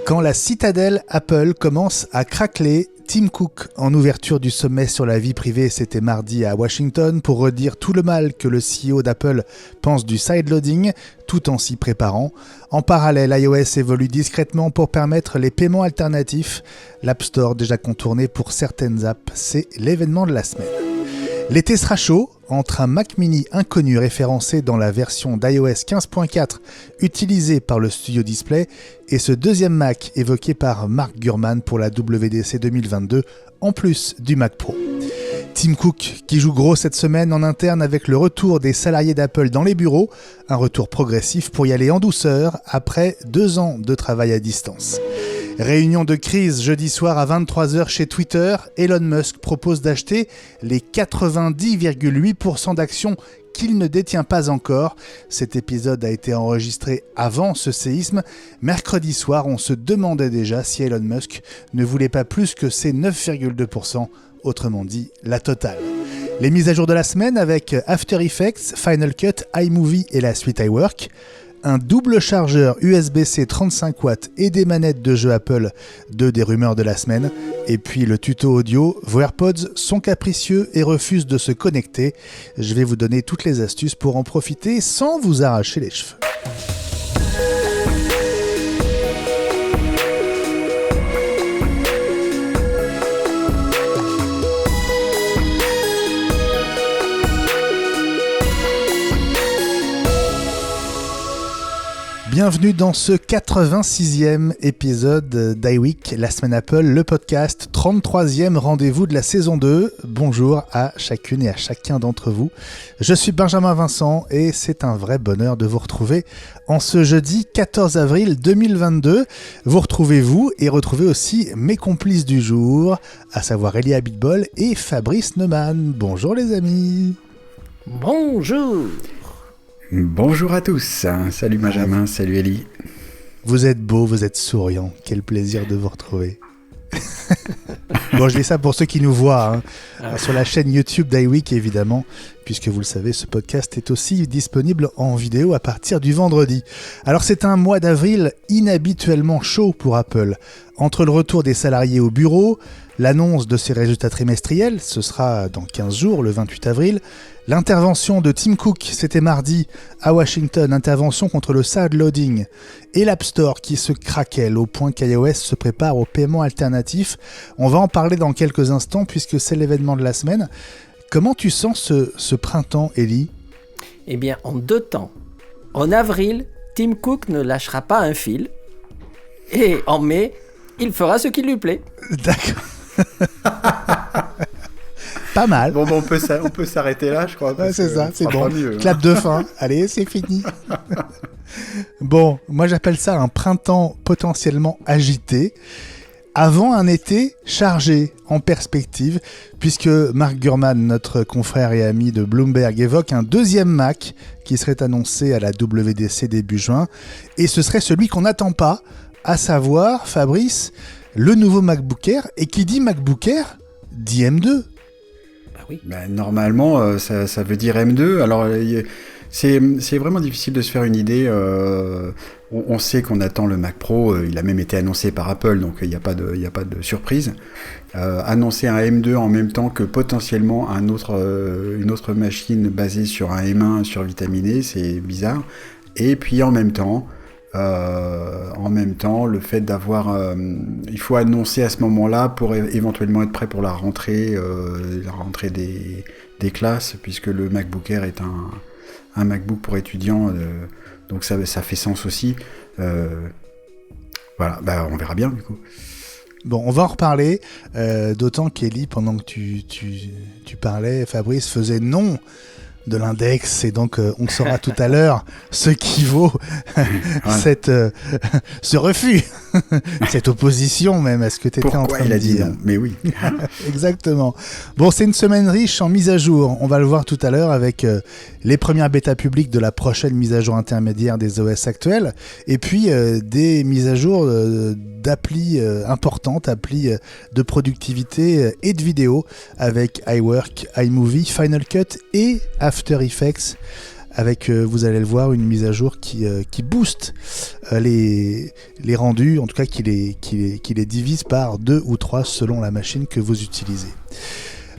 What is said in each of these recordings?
Quand la citadelle Apple commence à craqueler, Tim Cook, en ouverture du sommet sur la vie privée, c'était mardi à Washington, pour redire tout le mal que le CEO d'Apple pense du sideloading, tout en s'y préparant. En parallèle, iOS évolue discrètement pour permettre les paiements alternatifs. L'App Store déjà contourné pour certaines apps, c'est l'événement de la semaine. L'été sera chaud, entre un Mac mini inconnu référencé dans la version d'iOS 15.4 utilisée par le Studio Display et ce deuxième Mac évoqué par Mark Gurman pour la WWDC 2022, en plus du Mac Pro. Tim Cook qui joue gros cette semaine en interne avec le retour des salariés d'Apple dans les bureaux, un retour progressif pour y aller en douceur après 2 ans de travail à distance. Réunion de crise jeudi soir à 23h chez Twitter, Elon Musk propose d'acheter les 90,8% d'actions qu'il ne détient pas encore. Cet épisode a été enregistré avant ce séisme. Mercredi soir, on se demandait déjà si Elon Musk ne voulait pas plus que ces 9,2%, autrement dit la totale. Les mises à jour de la semaine avec After Effects, Final Cut, iMovie et la suite iWork. Un double chargeur USB-C 35 watts et des manettes de jeu Apple, 2 des rumeurs de la semaine. Et puis le tuto audio, vos AirPods sont capricieux et refusent de se connecter. Je vais vous donner toutes les astuces pour en profiter sans vous arracher les cheveux. Bienvenue dans ce 86e épisode d'iWeek, la semaine Apple, le podcast, 33e rendez-vous de la saison 2. Bonjour à chacune et à chacun d'entre vous. Je suis Benjamin Vincent et c'est un vrai bonheur de vous retrouver en ce jeudi 14 avril 2022. Vous retrouvez-vous et retrouvez aussi mes complices du jour, à savoir Elie Abitbol et Fabrice Neumann. Bonjour les amis. Bonjour. Bonjour à tous, salut Benjamin, salut Elie. Vous êtes beau, vous êtes souriant, quel plaisir de vous retrouver. Bon, je dis ça pour ceux qui nous voient, sur la chaîne YouTube d'iWeek évidemment, puisque vous le savez, ce podcast est aussi disponible en vidéo à partir du vendredi. Alors c'est un mois d'avril inhabituellement chaud pour Apple. Entre le retour des salariés au bureau, l'annonce de ses résultats trimestriels, ce sera dans 15 jours, le 28 avril, l'intervention de Tim Cook, c'était mardi à Washington, intervention contre le sideloading, et l'App Store qui se craquelle au point qu'iOS se prépare au paiement alternatif. On va en parler dans quelques instants puisque c'est l'événement de la semaine. Comment tu sens ce printemps, Elie ? Eh bien, en 2 temps. En avril, Tim Cook ne lâchera pas un fil. Et en mai, il fera ce qui lui plaît. D'accord. Pas mal. Bon, on peut s'arrêter là, je crois. Ouais, c'est ça, c'est bon. Mieux, clap de fin. Allez, c'est fini. Bon, moi j'appelle ça un printemps potentiellement agité, avant un été chargé en perspective, puisque Mark Gurman, notre confrère et ami de Bloomberg, évoque un deuxième Mac qui serait annoncé à la WWDC début juin, et ce serait celui qu'on n'attend pas, à savoir, Fabrice, le nouveau MacBook Air, et qui dit MacBook Air, dit M2. Oui. Normalement, ça veut dire M2. Alors, c'est vraiment difficile de se faire une idée. On sait qu'on attend le Mac Pro. Il a même été annoncé par Apple, donc il n'y a pas de surprise. Annoncer un M2 en même temps que potentiellement une autre machine basée sur un M1 survitaminé, c'est bizarre. Et puis en même temps, le fait d'avoir, il faut annoncer à ce moment-là pour éventuellement être prêt pour la rentrée des classes, puisque le MacBook Air est un MacBook pour étudiants, donc ça fait sens aussi. Voilà, on verra bien du coup. Bon, on va en reparler, d'autant qu'Elie, pendant que tu parlais, Fabrice faisait non de l'index, et donc on saura tout à l'heure ce qui vaut ce refus, cette opposition même à ce que tu étais en train de dire. Non, mais oui. Exactement. Bon, c'est une semaine riche en mises à jour. On va le voir tout à l'heure avec les premières bêtas publiques de la prochaine mise à jour intermédiaire des OS actuels, et puis des mises à jour d'applis importantes, applis de productivité et de vidéo avec iWork, iMovie, Final Cut et After Effects. avec, vous allez le voir, une mise à jour qui booste les rendus, en tout cas qui les divise par 2 ou 3 selon la machine que vous utilisez.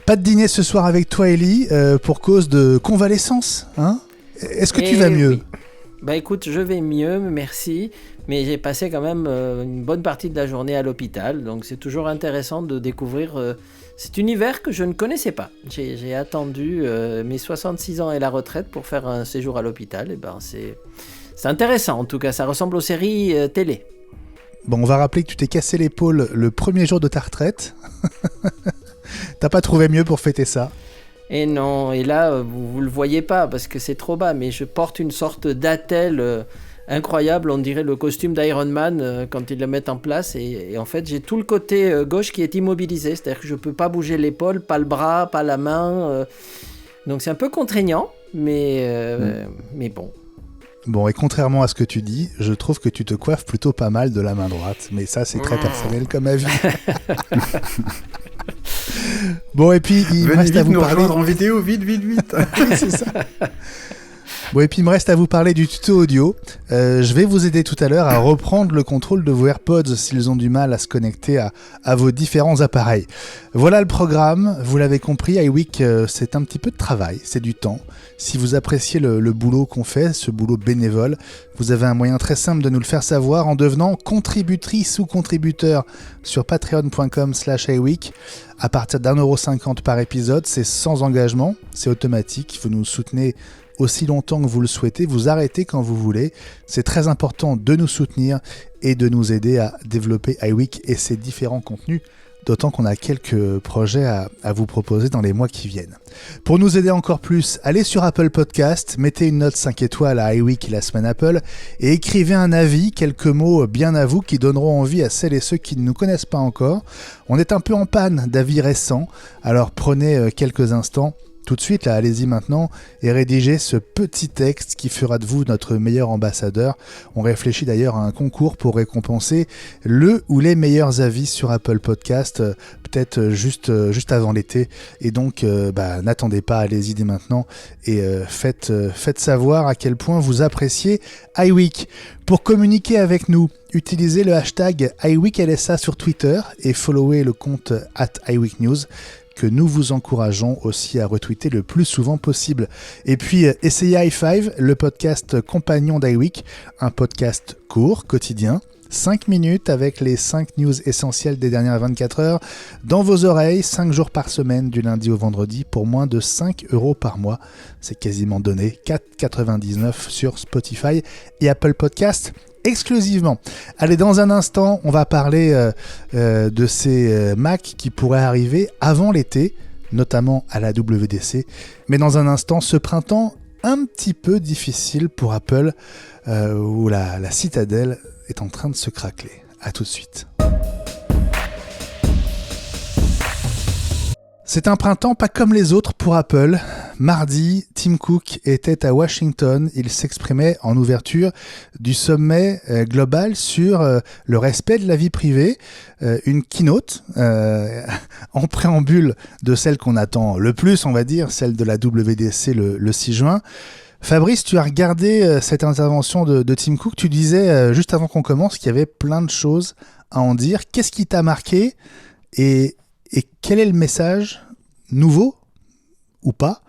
Pas de dîner ce soir avec toi, Ellie, pour cause de convalescence, hein ? Est-ce que tu vas mieux ? Oui. Bah écoute, je vais mieux, merci, mais j'ai passé quand même une bonne partie de la journée à l'hôpital, donc c'est toujours intéressant de découvrir cet univers que je ne connaissais pas. J'ai attendu mes 66 ans et la retraite pour faire un séjour à l'hôpital, et ben c'est intéressant en tout cas, ça ressemble aux séries télé. Bon, on va rappeler que tu t'es cassé l'épaule le premier jour de ta retraite. T'as pas trouvé mieux pour fêter ça ? Et non, et là, vous le voyez pas parce que c'est trop bas, mais je porte une sorte d'attelle incroyable, on dirait le costume d'Iron Man quand ils le mettent en place, et en fait j'ai tout le côté gauche qui est immobilisé, c'est-à-dire que je peux pas bouger l'épaule, pas le bras, pas la main, donc c'est un peu contraignant, mais bon. Bon, et contrairement à ce que tu dis, je trouve que tu te coiffes plutôt pas mal de la main droite, mais ça c'est très personnel comme avis. Bon, et puis il me reste à vous parler en vidéo, vite. Oui, c'est ça. Bon, et puis il me reste à vous parler du tuto audio. Je vais vous aider tout à l'heure à reprendre le contrôle de vos AirPods s'ils ont du mal à se connecter à vos différents appareils. Voilà le programme, vous l'avez compris, iWeek c'est un petit peu de travail, c'est du temps. Si vous appréciez le boulot qu'on fait, ce boulot bénévole, vous avez un moyen très simple de nous le faire savoir en devenant contributrice ou contributeur sur patreon.com/iWeek. À partir d'1,50€ par épisode, c'est sans engagement, c'est automatique, vous nous soutenez aussi longtemps que vous le souhaitez, vous arrêtez quand vous voulez. C'est très important de nous soutenir et de nous aider à développer iWeek et ses différents contenus, d'autant qu'on a quelques projets à vous proposer dans les mois qui viennent. Pour nous aider encore plus, allez sur Apple Podcast, mettez une note 5 étoiles à iWeek et la semaine Apple et écrivez un avis, quelques mots bien à vous qui donneront envie à celles et ceux qui ne nous connaissent pas encore. On est un peu en panne d'avis récents, alors prenez quelques instants. Tout de suite, là, allez-y maintenant et rédigez ce petit texte qui fera de vous notre meilleur ambassadeur. On réfléchit d'ailleurs à un concours pour récompenser le ou les meilleurs avis sur Apple Podcast, peut-être juste avant l'été. Et donc, n'attendez pas, allez-y dès maintenant et faites savoir à quel point vous appréciez iWeek. Pour communiquer avec nous, utilisez le hashtag iWeekLSA sur Twitter et followez le compte @iWeekNews, que nous vous encourageons aussi à retweeter le plus souvent possible. Et puis, essayez i5, le podcast compagnon d'iWeek, un podcast court, quotidien, 5 minutes avec les 5 news essentielles des dernières 24 heures, dans vos oreilles, 5 jours par semaine, du lundi au vendredi, pour moins de 5€ par mois. C'est quasiment donné, 4,99€ sur Spotify et Apple Podcast. Exclusivement. Allez, dans un instant, on va parler de ces Mac qui pourraient arriver avant l'été, notamment à la WWDC. Mais dans un instant, ce printemps un petit peu difficile pour Apple, où la citadelle est en train de se craqueler. À tout de suite. C'est un printemps pas comme les autres pour Apple. Mardi, Tim Cook était à Washington. Il s'exprimait en ouverture du sommet global sur le respect de la vie privée. Une keynote en préambule de celle qu'on attend le plus, on va dire, celle de la WWDC le 6 juin. Fabrice, tu as regardé cette intervention de Tim Cook. Tu disais, juste avant qu'on commence, qu'il y avait plein de choses à en dire. Qu'est-ce qui t'a marqué et quel est le message nouveau, ou pas,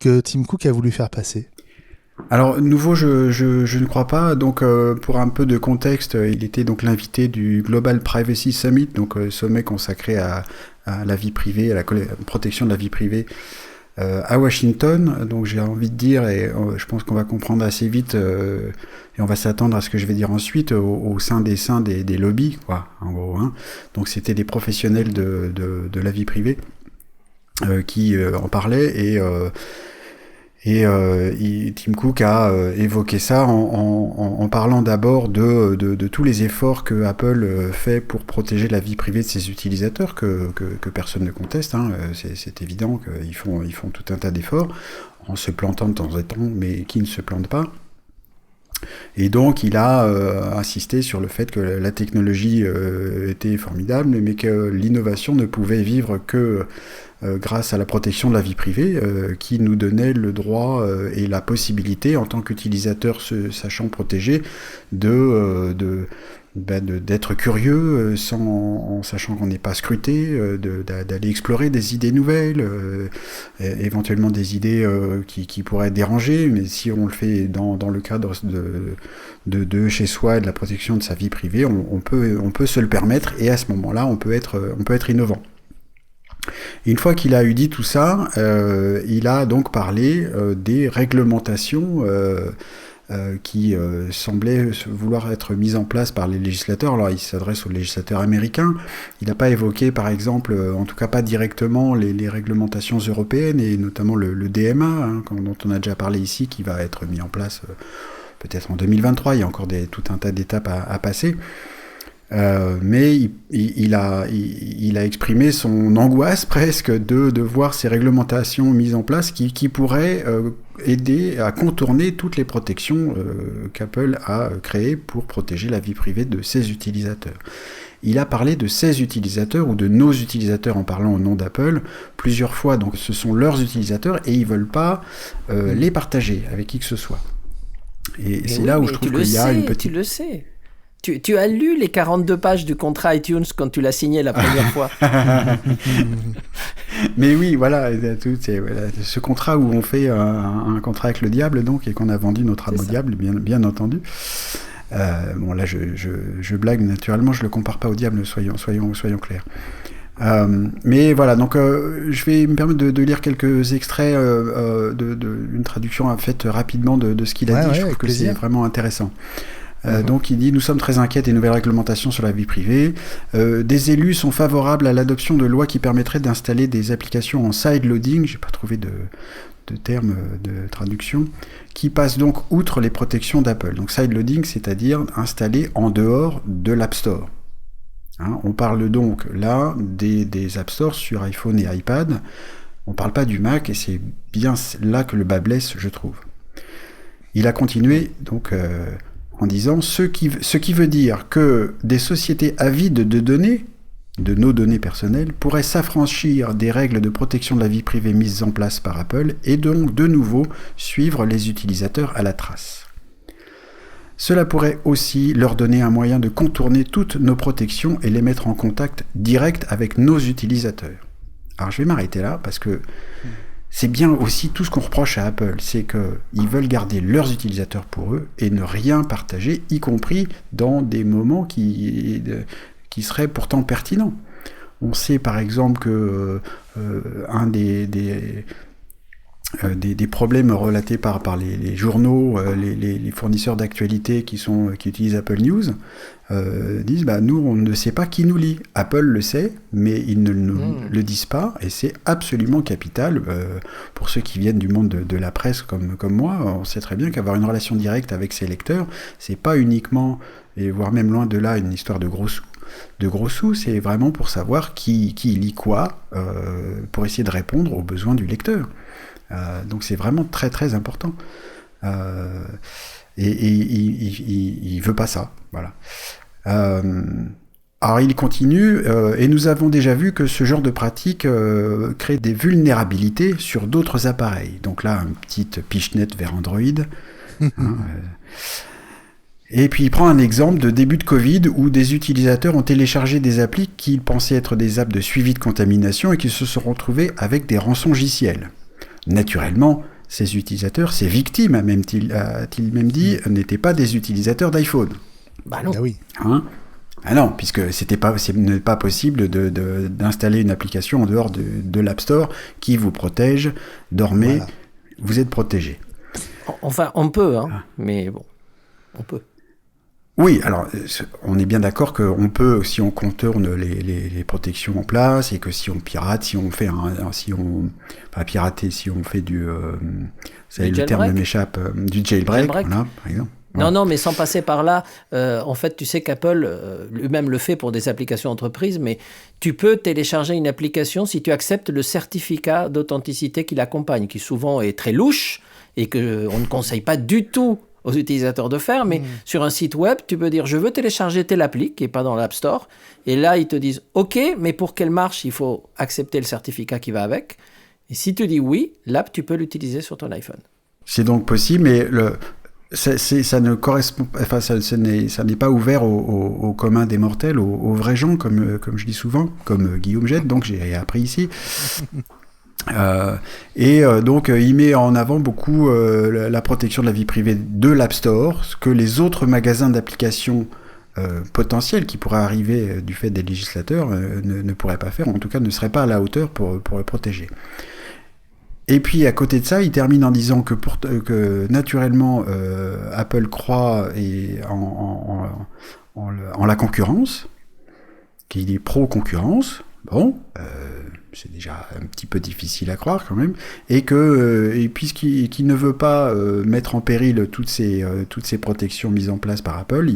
que Tim Cook a voulu faire passer ? Alors, nouveau, je ne crois pas. Donc, pour un peu de contexte, il était donc l'invité du Global Privacy Summit, donc sommet consacré à la vie privée, à la protection de la vie privée à Washington. Donc, j'ai envie de dire, et je pense qu'on va comprendre assez vite, et on va s'attendre à ce que je vais dire ensuite, au sein des lobbies, quoi, en gros. Hein. Donc, c'était des professionnels de la vie privée qui en parlaient, et Tim Cook a évoqué ça en parlant d'abord de tous les efforts que Apple fait pour protéger la vie privée de ses utilisateurs, que personne ne conteste. Hein. C'est évident qu'ils font tout un tas d'efforts, en se plantant de temps en temps, mais qui ne se plantent pas. Et donc il a insisté sur le fait que la technologie était formidable, mais que l'innovation ne pouvait vivre que grâce à la protection de la vie privée, qui nous donnait le droit et la possibilité, en tant qu'utilisateur sachant protégé, d'être curieux en sachant qu'on n'est pas scruté, d'aller explorer des idées nouvelles, éventuellement des idées qui pourraient déranger, mais si on le fait dans le cadre de chez soi et de la protection de sa vie privée, on peut se le permettre, et à ce moment-là, on peut être innovant. Et une fois qu'il a eu dit tout ça, il a donc parlé des réglementations qui semblaient vouloir être mises en place par les législateurs. Alors il s'adresse aux législateurs américains. Il n'a pas évoqué, par exemple, en tout cas pas directement, les réglementations européennes, et notamment le DMA, dont on a déjà parlé ici, qui va être mis en place peut-être en 2023. Il y a encore tout un tas d'étapes à passer. Mais il a exprimé son angoisse presque de voir ces réglementations mises en place qui pourraient aider à contourner toutes les protections qu'Apple a créées pour protéger la vie privée de ses utilisateurs. Il a parlé de ses utilisateurs ou de nos utilisateurs en parlant au nom d'Apple plusieurs fois, donc ce sont leurs utilisateurs et ils ne veulent pas les partager avec qui que ce soit. Et mais c'est là où je trouve qu'il y a une petite... Tu le sais. Tu as lu les 42 pages du contrat iTunes quand tu l'as signé la première fois. Mais oui, voilà, ce contrat où on fait un contrat avec le diable, donc, et qu'on a vendu notre âme au diable, bien entendu. Bon, là, je blague, naturellement, je ne le compare pas au diable, soyons clairs. Mais voilà, donc je vais me permettre de lire quelques extraits d'une traduction faite rapidement de ce qu'il a dit. Je trouve que c'est vraiment intéressant. Donc il dit « Nous sommes très inquiets des nouvelles réglementations sur la vie privée. Des élus sont favorables à l'adoption de lois qui permettraient d'installer des applications en sideloading », j'ai pas trouvé de terme de traduction, qui passent donc outre les protections d'Apple. Donc sideloading, c'est-à-dire installé en dehors de l'App Store. On parle donc là des App Store sur iPhone et iPad. On parle pas du Mac, et c'est bien là que le bât blesse, je trouve. Il a continué donc... en disant ce qui veut dire que des sociétés avides de données, de nos données personnelles, pourraient s'affranchir des règles de protection de la vie privée mises en place par Apple et donc de nouveau suivre les utilisateurs à la trace. Cela pourrait aussi leur donner un moyen de contourner toutes nos protections et les mettre en contact direct avec nos utilisateurs. Alors je vais m'arrêter là parce que c'est bien aussi tout ce qu'on reproche à Apple, c'est qu'ils veulent garder leurs utilisateurs pour eux et ne rien partager, y compris dans des moments qui seraient pourtant pertinents. On sait par exemple que un des problèmes relatés par les journaux, les fournisseurs d'actualité qui utilisent Apple News, disent nous on ne sait pas qui nous lit. Apple le sait, mais ils ne le disent pas, et c'est absolument capital pour ceux qui viennent du monde de la presse comme moi. On sait très bien qu'avoir une relation directe avec ses lecteurs, c'est pas uniquement, et voire même loin de là, une histoire de gros sous, c'est vraiment pour savoir qui lit quoi, pour essayer de répondre aux besoins du lecteur. Donc c'est vraiment très très important. Et il veut pas ça, voilà. Alors il continue, et nous avons déjà vu que ce genre de pratique crée des vulnérabilités sur d'autres appareils. Donc là, une petite pichenette vers Android. Et puis il prend un exemple de début de Covid où des utilisateurs ont téléchargé des applis qu'ils pensaient être des apps de suivi de contamination et qui se sont retrouvés avec des rançongiciels. Naturellement, ces utilisateurs, ces victimes, a-t-il même dit, n'étaient pas des utilisateurs d'iPhone. Bah non. Ah oui. Non, puisque ce n'est pas possible d'installer une application en dehors de l'App Store qui vous protège. Dormez, voilà. Vous êtes protégé. Enfin, on peut, mais bon, on peut. Oui, alors on est bien d'accord qu'on peut, si on contourne les protections en place, et que si on pirate, si on fait si on fait du, le terme m'échappe, du jailbreak. Voilà, par exemple. Non, mais sans passer par là, en fait, tu sais qu'Apple lui-même le fait pour des applications entreprises, mais tu peux télécharger une application si tu acceptes le certificat d'authenticité qui l'accompagne, qui souvent est très louche et qu'on ne conseille pas du tout aux utilisateurs de faire, mais sur un site web, tu peux dire je veux télécharger telle appli qui n'est pas dans l'App Store, et là ils te disent ok, mais pour qu'elle marche, il faut accepter le certificat qui va avec, et si tu dis oui, l'app tu peux l'utiliser sur ton iPhone. C'est donc possible, mais ça ne correspond, enfin ça n'est pas ouvert au commun des mortels, aux vrais gens, comme je dis souvent, comme Guillaume Jette, donc j'ai appris ici. Donc il met en avant beaucoup la protection de la vie privée de l'App Store, ce que les autres magasins d'applications potentiels qui pourraient arriver du fait des législateurs ne pourraient pas faire, en tout cas ne seraient pas à la hauteur pour le protéger. Et puis à côté de ça, il termine en disant que naturellement Apple croit en la concurrence, qu'il est pro-concurrence. Bon, c'est déjà un petit peu difficile à croire quand même, et puisqu'il ne veut pas mettre en péril toutes ces protections mises en place par Apple,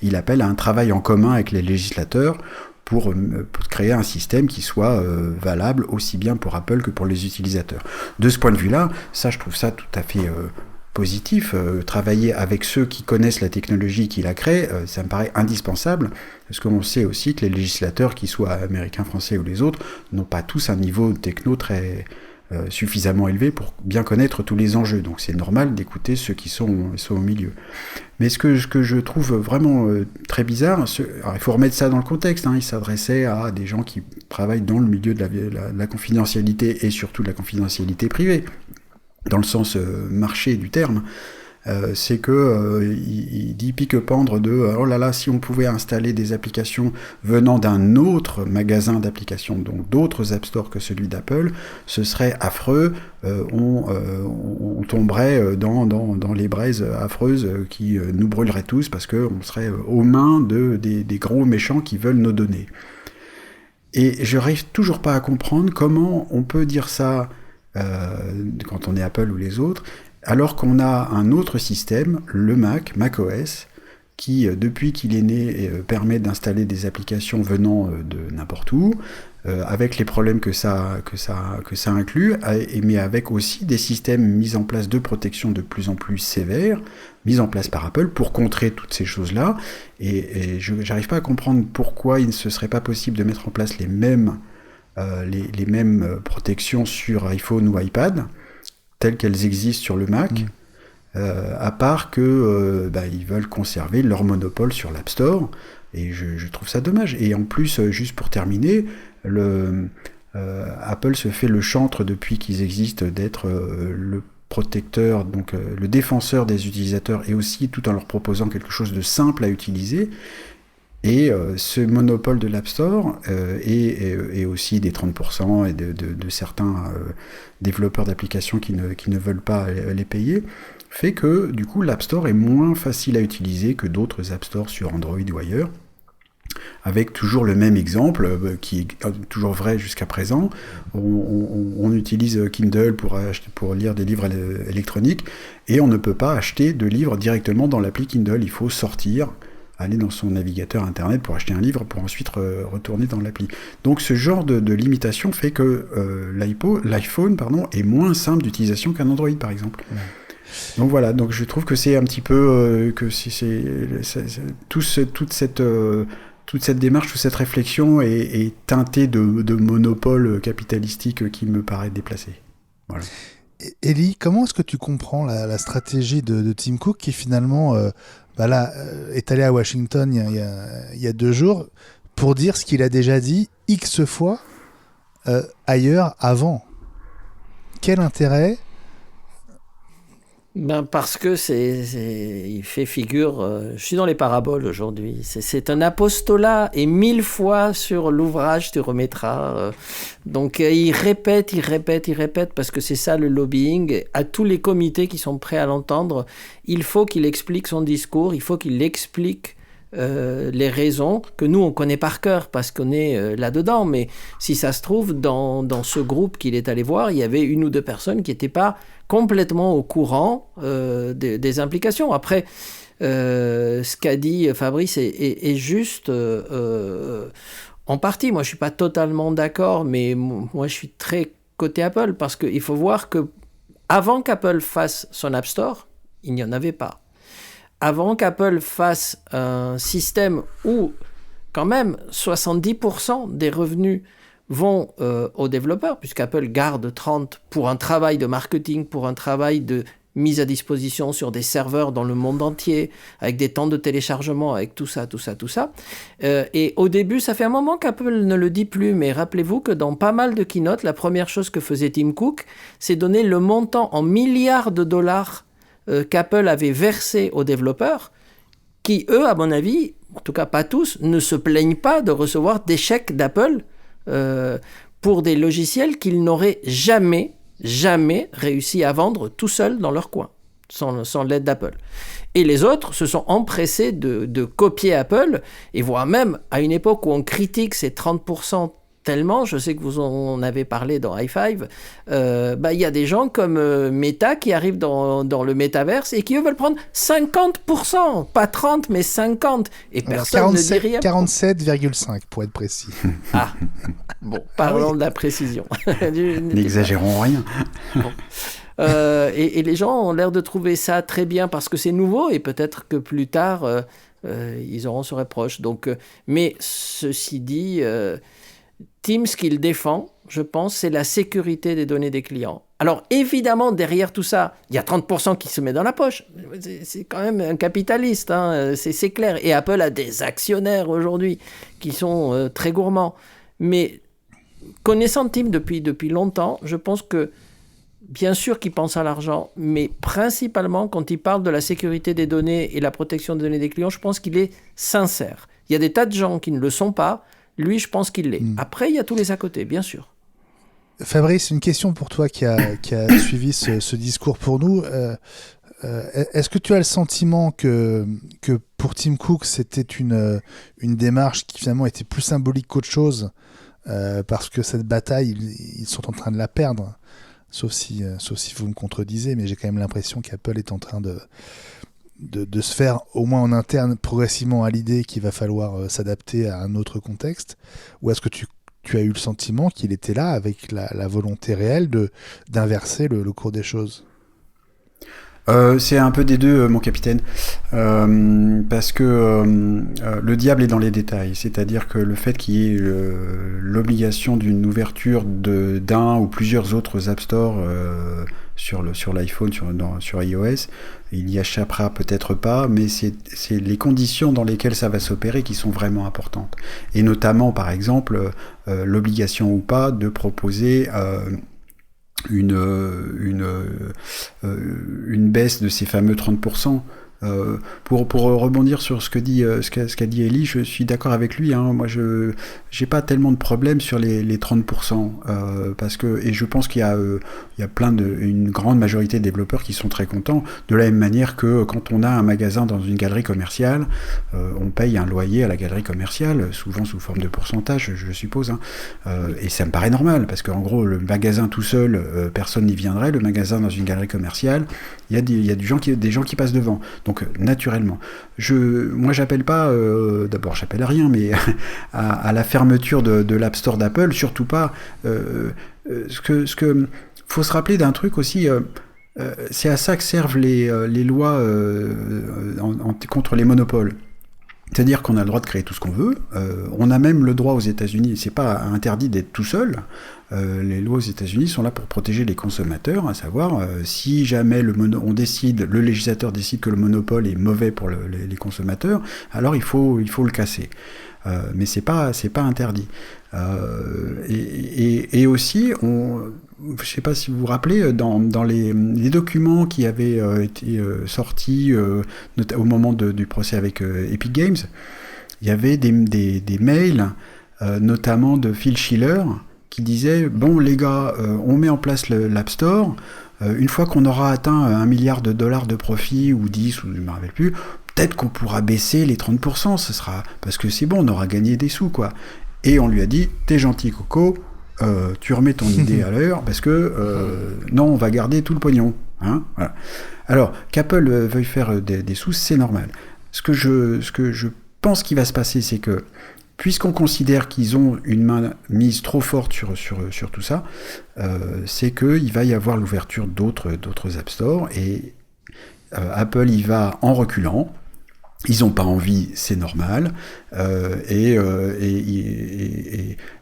il appelle à un travail en commun avec les législateurs pour créer un système qui soit valable aussi bien pour Apple que pour les utilisateurs. De ce point de vue-là, ça, je trouve ça tout à fait positif. Travailler avec ceux qui connaissent la technologie qui la crée, ça me paraît indispensable, parce qu'on sait aussi que les législateurs, qu'ils soient américains, français ou les autres, n'ont pas tous un niveau techno très suffisamment élevé pour bien connaître tous les enjeux. Donc c'est normal d'écouter ceux qui sont au milieu. Mais ce que je trouve vraiment très bizarre, alors il faut remettre ça dans le contexte, il s'adressait à des gens qui travaillent dans le milieu de la confidentialité et surtout de la confidentialité privée, dans le sens marché du terme. C'est que il dit pique-pendre de oh là là, si on pouvait installer des applications venant d'un autre magasin d'applications, donc d'autres App Store que celui d'Apple, ce serait affreux, on tomberait dans les braises affreuses qui nous brûleraient tous parce qu'on serait aux mains des gros méchants qui veulent nos données. Et je n'arrive toujours pas à comprendre comment on peut dire ça quand on est Apple ou les autres, alors qu'on a un autre système, le macOS, qui, depuis qu'il est né, permet d'installer des applications venant de n'importe où, avec les problèmes que ça inclut, mais avec aussi des systèmes mis en place de protection de plus en plus sévères, mis en place par Apple pour contrer toutes ces choses-là. Et je n'arrive pas à comprendre pourquoi il ne se serait pas possible de mettre en place les mêmes protections sur iPhone ou iPad, telles qu'elles existent sur le Mac, à part que ils veulent conserver leur monopole sur l'App Store, et je trouve ça dommage. Et en plus, juste pour terminer, Apple se fait le chantre depuis qu'ils existent d'être le protecteur, donc le défenseur des utilisateurs, et aussi tout en leur proposant quelque chose de simple à utiliser. Et ce monopole de l'App Store et aussi des 30% et de certains développeurs d'applications qui ne veulent pas les payer, fait que du coup l'App Store est moins facile à utiliser que d'autres App Store sur Android ou ailleurs, avec toujours le même exemple qui est toujours vrai jusqu'à présent. On utilise Kindle pour lire des livres électroniques, et on ne peut pas acheter de livres directement dans l'appli Kindle, il faut sortir, aller dans son navigateur internet pour acheter un livre, pour ensuite retourner dans l'appli. Donc ce genre de limitation fait que l'iPhone est moins simple d'utilisation qu'un Android par exemple. Ouais. Donc voilà, donc je trouve que c'est un petit peu toute cette démarche, toute cette réflexion est teintée de monopole capitalistique qui me paraît déplacé. Voilà. Ellie, comment est-ce que tu comprends la stratégie de Tim Cook qui finalement est allé à Washington il y a 2 jours pour dire ce qu'il a déjà dit X fois ailleurs avant? Quel intérêt? Parce que il fait figure. Je suis dans les paraboles aujourd'hui. C'est un apostolat, et 1000 fois sur l'ouvrage tu remettras. Donc il répète parce que c'est ça le lobbying. À tous les comités qui sont prêts à l'entendre, il faut qu'il explique son discours. Il faut qu'il explique les raisons que nous on connaît par cœur parce qu'on est là-dedans. Mais si ça se trouve dans ce groupe qu'il est allé voir, il y avait 1 ou 2 personnes qui n'étaient pas complètement au courant des implications. Après, ce qu'a dit Fabrice est juste en partie. Moi, je ne suis pas totalement d'accord, mais moi, je suis très côté Apple, parce qu'il faut voir que avant qu'Apple fasse son App Store, il n'y en avait pas. Avant qu'Apple fasse un système où, quand même, 70% des revenus vont aux développeurs, puisqu'Apple garde 30% pour un travail de marketing, pour un travail de mise à disposition sur des serveurs dans le monde entier, avec des temps de téléchargement, avec tout ça. Et au début, ça fait un moment qu'Apple ne le dit plus, mais rappelez-vous que dans pas mal de keynotes, la première chose que faisait Tim Cook, c'est donner le montant en milliards de dollars qu'Apple avait versé aux développeurs, qui, eux, à mon avis, en tout cas pas tous, ne se plaignent pas de recevoir des chèques d'Apple pour des logiciels qu'ils n'auraient jamais réussi à vendre tout seuls dans leur coin, sans l'aide d'Apple. Et les autres se sont empressés de copier Apple, et voire même à une époque où on critique ces 30% tellement, je sais que vous en avez parlé dans High Five, y a des gens comme Meta qui arrivent dans le métaverse et qui eux veulent prendre 50%, pas 30 mais 50, et personne ne dit rien. 47,5 pour être précis. Ah, bon, parlons de la précision. N'exagérons rien. Bon. Et les gens ont l'air de trouver ça très bien parce que c'est nouveau, et peut-être que plus tard, ils auront ce reproche. Donc, mais ceci dit... Tim, ce qu'il défend, je pense, c'est la sécurité des données des clients. Alors, évidemment, derrière tout ça, il y a 30% qui se met dans la poche. C'est quand même un capitaliste, hein, c'est clair. Et Apple a des actionnaires aujourd'hui qui sont très gourmands. Mais connaissant Tim depuis longtemps, je pense que, bien sûr qu'il pense à l'argent, mais principalement, quand il parle de la sécurité des données et la protection des données des clients, je pense qu'il est sincère. Il y a des tas de gens qui ne le sont pas. Lui, je pense qu'il l'est. Après, il y a tous les à côté, bien sûr. Fabrice, une question pour toi qui a suivi ce discours pour nous. Est-ce que tu as le sentiment que pour Tim Cook, c'était une démarche qui finalement était plus symbolique qu'autre chose, parce que cette bataille, ils sont en train de la perdre, sauf si vous me contredisez, mais j'ai quand même l'impression qu'Apple est en train de se faire, au moins en interne, progressivement à l'idée qu'il va falloir s'adapter à un autre contexte, ou est-ce que tu as eu le sentiment qu'il était là avec la volonté réelle d'inverser le cours des choses ? C'est un peu des deux, mon capitaine, parce que le diable est dans les détails, c'est-à-dire que le fait qu'il y ait l'obligation d'une ouverture d'un ou plusieurs autres App Store sur l'iPhone, sur iOS, il y échappera peut-être pas, mais c'est les conditions dans lesquelles ça va s'opérer qui sont vraiment importantes. Et notamment, par exemple, l'obligation ou pas de proposer une baisse de ces fameux 30%. Pour rebondir sur ce qu'a dit Elie, je suis d'accord avec lui, hein. Moi j'ai pas tellement de problèmes sur les 30%, parce que, et je pense qu'il y a une grande majorité de développeurs qui sont très contents, de la même manière que quand on a un magasin dans une galerie commerciale, on paye un loyer à la galerie commerciale, souvent sous forme de pourcentage, je suppose, hein. Et ça me paraît normal, parce qu'en gros le magasin tout seul, personne n'y viendrait. Le magasin dans une galerie commerciale, il y a des gens qui passent devant. Donc naturellement, moi j'appelle pas, d'abord j'appelle à rien, mais à la fermeture de l'App Store d'Apple, surtout pas. Faut se rappeler d'un truc aussi. C'est à ça que servent les lois contre les monopoles. C'est-à-dire qu'on a le droit de créer tout ce qu'on veut. On a même le droit aux États-Unis, c'est pas interdit d'être tout seul. Les lois aux États-Unis sont là pour protéger les consommateurs, à savoir si jamais le législateur décide que le monopole est mauvais pour les consommateurs, alors il faut le casser. Mais c'est pas interdit. Et aussi, je sais pas si vous vous rappelez, dans les documents qui avaient été sortis au moment du procès avec Epic Games, il y avait des mails, notamment de Phil Schiller, qui disait, bon les gars, on met en place l'App Store, une fois qu'on aura atteint $1 milliard de profit, ou 10, ou je ne me rappelle plus, peut-être qu'on pourra baisser les 30%, ce sera, parce que c'est bon, on aura gagné des sous, quoi. Et on lui a dit, t'es gentil Coco, tu remets ton idée à l'heure, parce que non, on va garder tout le pognon. Hein, voilà. Alors, qu'Apple veuille faire des sous, c'est normal. Ce que je pense qu'il va se passer, c'est que puisqu'on considère qu'ils ont une main mise trop forte sur tout ça, c'est qu'il va y avoir l'ouverture d'autres App Store, et Apple y va en reculant. Ils n'ont pas envie, c'est normal, et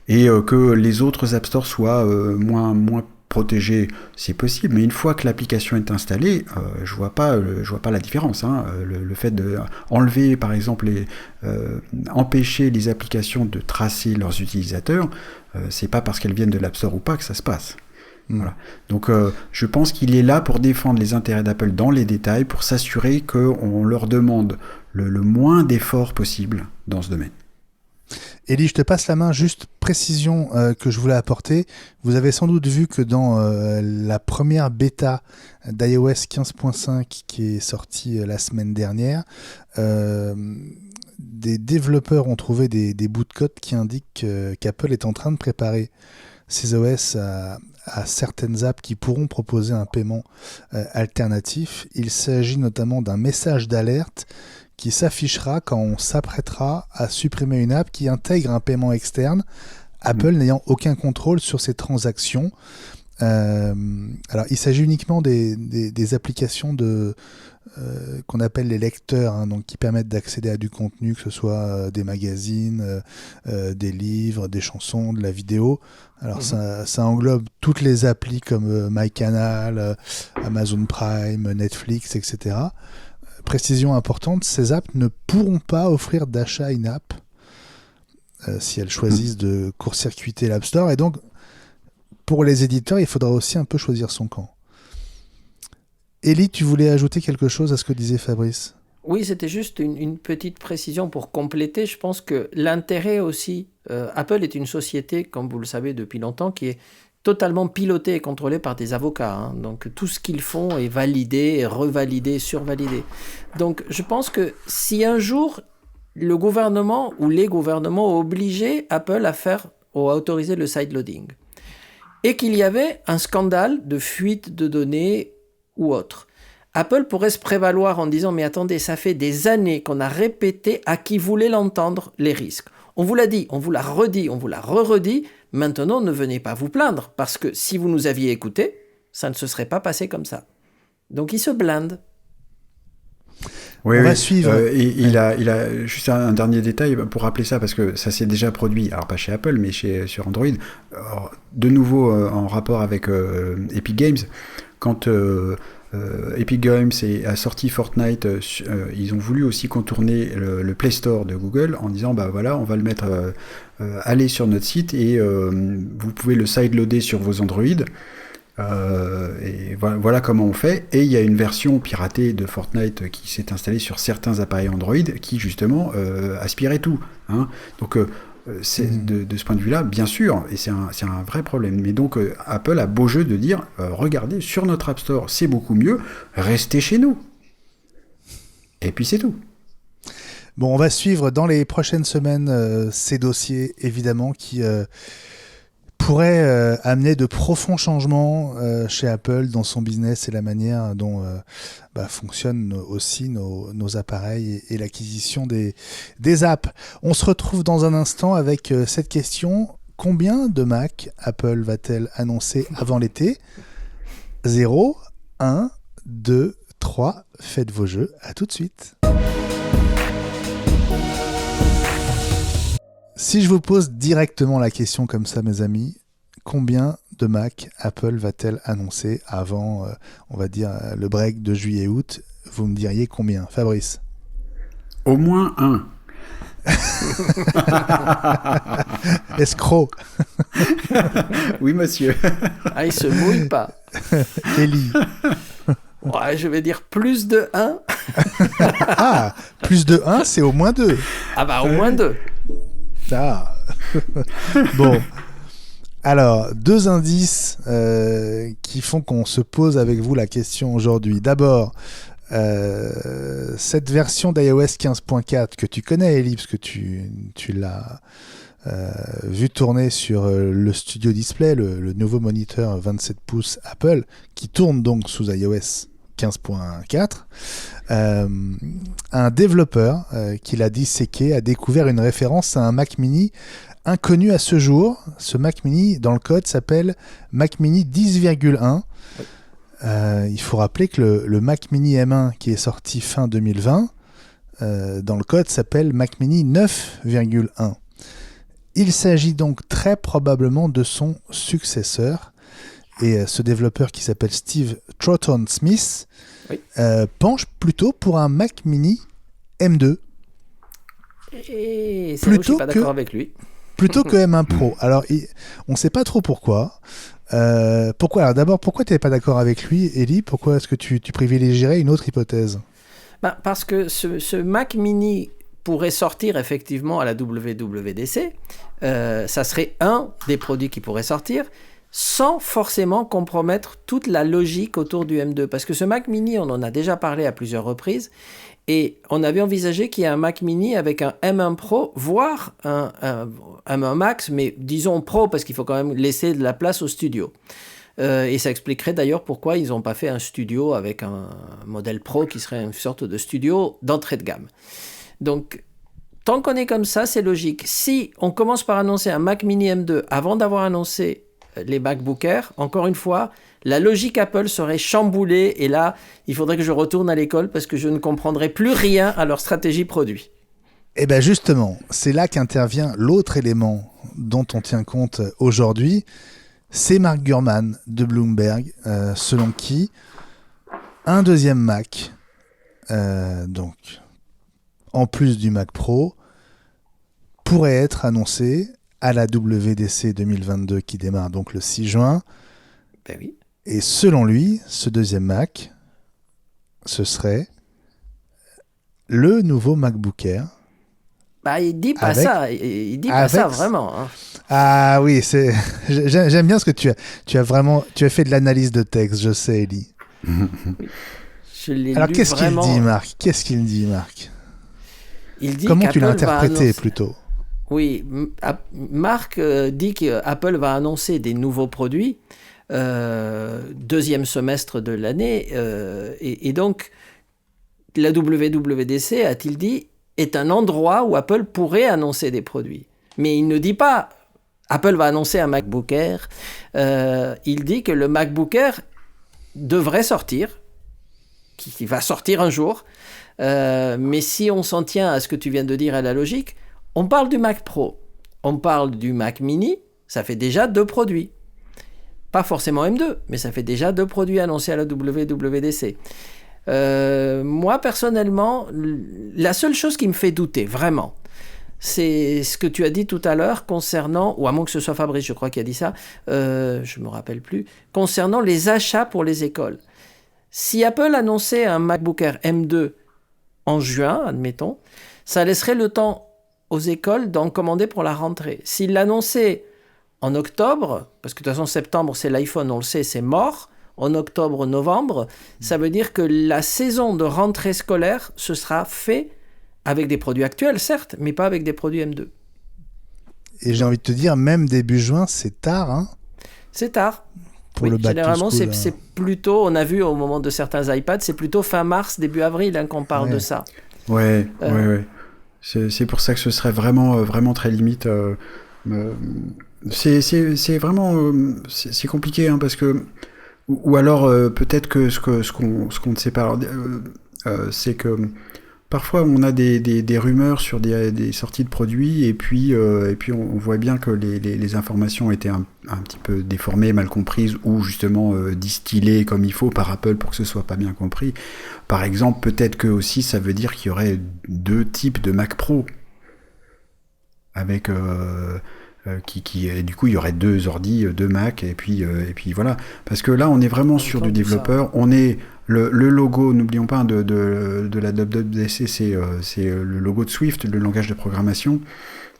que les autres App Store soient moins protégés, c'est possible. Mais une fois que l'application est installée, je vois pas la différence. Hein. Le fait de enlever, par exemple, empêcher les applications de tracer leurs utilisateurs, c'est pas parce qu'elles viennent de l'App Store ou pas que ça se passe. Voilà. Donc je pense qu'il est là pour défendre les intérêts d'Apple dans les détails, pour s'assurer qu'on leur demande le moins d'efforts possible dans ce domaine. Élie, je te passe la main, juste précision que je voulais apporter. Vous avez sans doute vu que dans la première bêta d'iOS 15.5 qui est sortie la semaine dernière, des développeurs ont trouvé des bouts de code qui indiquent qu'Apple est en train de préparer ses OS à certaines apps qui pourront proposer un paiement alternatif. Il s'agit notamment d'un message d'alerte qui s'affichera quand on s'apprêtera à supprimer une app qui intègre un paiement externe, Apple n'ayant aucun contrôle sur ses transactions. Alors, il s'agit uniquement des applications qu'on appelle les lecteurs, hein, donc qui permettent d'accéder à du contenu, que ce soit des magazines, des livres, des chansons, de la vidéo. Alors ça englobe toutes les applis comme MyCanal, Amazon Prime, Netflix, etc. Précision importante, ces apps ne pourront pas offrir d'achat in-app si elles choisissent de court-circuiter l'App Store. Et donc, pour les éditeurs, il faudra aussi un peu choisir son camp. Élie, tu voulais ajouter quelque chose à ce que disait Fabrice ? Oui, c'était juste une petite précision pour compléter. Je pense que l'intérêt aussi, Apple est une société, comme vous le savez depuis longtemps, qui est totalement pilotée et contrôlée par des avocats. Hein. Donc tout ce qu'ils font est validé, revalidé, survalidé. Donc je pense que si un jour le gouvernement ou les gouvernements ont obligé Apple à autoriser le sideloading et qu'il y avait un scandale de fuite de données ou autre, Apple pourrait se prévaloir en disant « Mais attendez, ça fait des années qu'on a répété à qui voulait l'entendre les risques. On vous l'a dit, on vous l'a redit, on vous l'a re-redit. Maintenant, ne venez pas vous plaindre, parce que si vous nous aviez écoutés, ça ne se serait pas passé comme ça. » Donc, il se blinde. Oui, on va suivre. Il a juste un dernier détail pour rappeler ça, parce que ça s'est déjà produit, alors pas chez Apple, mais sur Android. Alors, de nouveau, en rapport avec Epic Games, quand Epic Games a sorti Fortnite, ils ont voulu aussi contourner le Play Store de Google en disant bah voilà, on va le mettre, allez sur notre site et vous pouvez le sideloader sur vos Android. Et voilà comment on fait. Et il y a une version piratée de Fortnite qui s'est installée sur certains appareils Android qui justement aspirait tout. Hein. Donc de ce point de vue-là, bien sûr, et c'est un vrai problème. Mais donc Apple a beau jeu de dire regardez, sur notre App Store, c'est beaucoup mieux, restez chez nous. Et puis c'est tout. Bon, on va suivre dans les prochaines semaines ces dossiers, évidemment, qui pourraient amener de profonds changements chez Apple dans son business et la manière dont fonctionnent aussi nos appareils et l'acquisition des apps. On se retrouve dans un instant avec cette question. Combien de Mac Apple va-t-elle annoncer avant l'été ? 0, 1, 2, 3. Faites vos jeux. À tout de suite. Si je vous pose directement la question comme ça, mes amis, combien de Mac Apple va-t-elle annoncer avant, on va dire, le break de juillet-août ? Vous me diriez combien, Fabrice ? Au moins un. Escroc. Oui, monsieur. Ah, il se mouille pas. Élie. Ouais, je vais dire plus de 1. Ah, plus de 1, c'est au moins 2. Ah bah, au moins 2. Ah. Bon. Alors, 2 indices qui font qu'on se pose avec vous la question aujourd'hui. D'abord, cette version d'iOS 15.4 que tu connais, Elie, parce que tu l'as vu tourner sur le Studio Display, le nouveau moniteur 27 pouces Apple, qui tourne donc sous iOS 15.4. Un développeur qui l'a disséqué a découvert une référence à un Mac Mini inconnu à ce jour. Ce Mac Mini, dans le code, s'appelle Mac Mini 10,1. il faut rappeler que le Mac Mini M1 qui est sorti fin 2020, dans le code s'appelle Mac Mini 9,1. Il s'agit donc très probablement de son successeur. Et ce développeur qui s'appelle Steve Troughton-Smith penche plutôt pour un Mac Mini M2. Et c'est là où je suis pas d'accord avec lui. Plutôt que M1 Pro. Alors, on ne sait pas trop pourquoi. Pourquoi alors, d'abord, pourquoi tu n'es pas d'accord avec lui, Eli? Pourquoi est-ce que tu privilégierais une autre hypothèse? Parce que ce Mac Mini pourrait sortir effectivement à la WWDC. Ça serait un des produits qui pourrait sortir, sans forcément compromettre toute la logique autour du M2. Parce que ce Mac Mini, on en a déjà parlé à plusieurs reprises, et on avait envisagé qu'il y ait un Mac Mini avec un M1 Pro, voire un M1 Max, mais disons Pro, parce qu'il faut quand même laisser de la place au studio. Et ça expliquerait d'ailleurs pourquoi ils n'ont pas fait un studio avec un modèle Pro qui serait une sorte de studio d'entrée de gamme. Donc, tant qu'on est comme ça, c'est logique. Si on commence par annoncer un Mac Mini M2 avant d'avoir annoncé les MacBook Air, encore une fois, la logique Apple serait chamboulée et là, il faudrait que je retourne à l'école parce que je ne comprendrai plus rien à leur stratégie produit. Et bien justement, c'est là qu'intervient l'autre élément dont on tient compte aujourd'hui, c'est Mark Gurman de Bloomberg, selon qui un deuxième Mac, donc en plus du Mac Pro, pourrait être annoncé à la WWDC 2022 qui démarre donc le 6 juin. Ben oui. Et selon lui, ce deuxième Mac, ce serait le nouveau MacBook Air. Bah, il dit pas ça. Il dit pas ça vraiment. Hein. Ah oui, j'aime bien ce que tu as fait de l'analyse de texte, je sais, Eli. Alors qu'est-ce qu'il dit, Marc? Il dit comment tu l'as interprété plutôt? Oui, Marc dit qu'Apple va annoncer des nouveaux produits deuxième semestre de l'année et donc la WWDC, a-t-il dit, est un endroit où Apple pourrait annoncer des produits. Mais il ne dit pas Apple va annoncer un MacBook Air. Il dit que le MacBook Air devrait sortir, qui va sortir un jour. Mais si on s'en tient à ce que tu viens de dire à la logique, on parle du Mac Pro, on parle du Mac Mini, ça fait déjà 2 produits. Pas forcément M2, mais ça fait déjà 2 produits annoncés à la WWDC. Moi, personnellement, la seule chose qui me fait douter, vraiment, c'est ce que tu as dit tout à l'heure concernant, ou à moins que ce soit Fabrice, je crois qui a dit ça, je ne me rappelle plus, concernant les achats pour les écoles. Si Apple annonçait un MacBook Air M2 en juin, admettons, ça laisserait le temps aux écoles d'en commander pour la rentrée. S'il l'annonçait en octobre, parce que de toute façon septembre c'est l'iPhone, on le sait, c'est mort, en octobre, novembre, ça veut dire que la saison de rentrée scolaire, ce sera fait avec des produits actuels, certes, mais pas avec des produits M2. Et j'ai envie de te dire, même début juin, c'est tard, hein? C'est tard. Pour le back généralement, to school, c'est plutôt, on a vu au moment de certains iPads, c'est plutôt fin mars, début avril qu'on parle de ça. Ouais. C'est pour ça que ce serait vraiment très limite. C'est vraiment c'est compliqué, hein, parce que ou alors peut-être que ce qu'on ne sait pas, alors, c'est que parfois on a des rumeurs sur des sorties de produits et puis on voit bien que les informations étaient un petit peu déformées, mal comprises ou justement distillées comme il faut par Apple pour que ce soit pas bien compris. Par exemple, peut-être que aussi ça veut dire qu'il y aurait 2 types de Mac Pro avec du coup il y aurait 2 ordi, 2 Mac et puis voilà, parce que là on est vraiment sur du développeur. On est le logo, n'oublions pas de la WWDC, c'est le logo de Swift, le langage de programmation.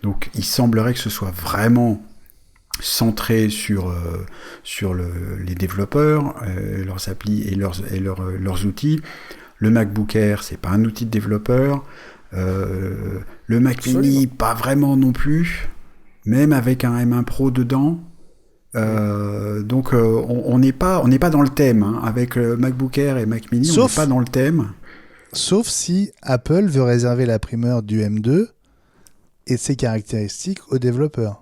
Donc il semblerait que ce soit vraiment centré sur les développeurs, leurs applis et leurs outils. Le MacBook Air, c'est pas un outil de développeur. Le Mac Mini, pas vraiment non plus, même avec un M1 Pro dedans. Donc on n'est pas dans le thème, hein. Avec MacBook Air et Mac Mini, on n'est pas dans le thème. Sauf si Apple veut réserver la primeur du M2 et de ses caractéristiques aux développeurs.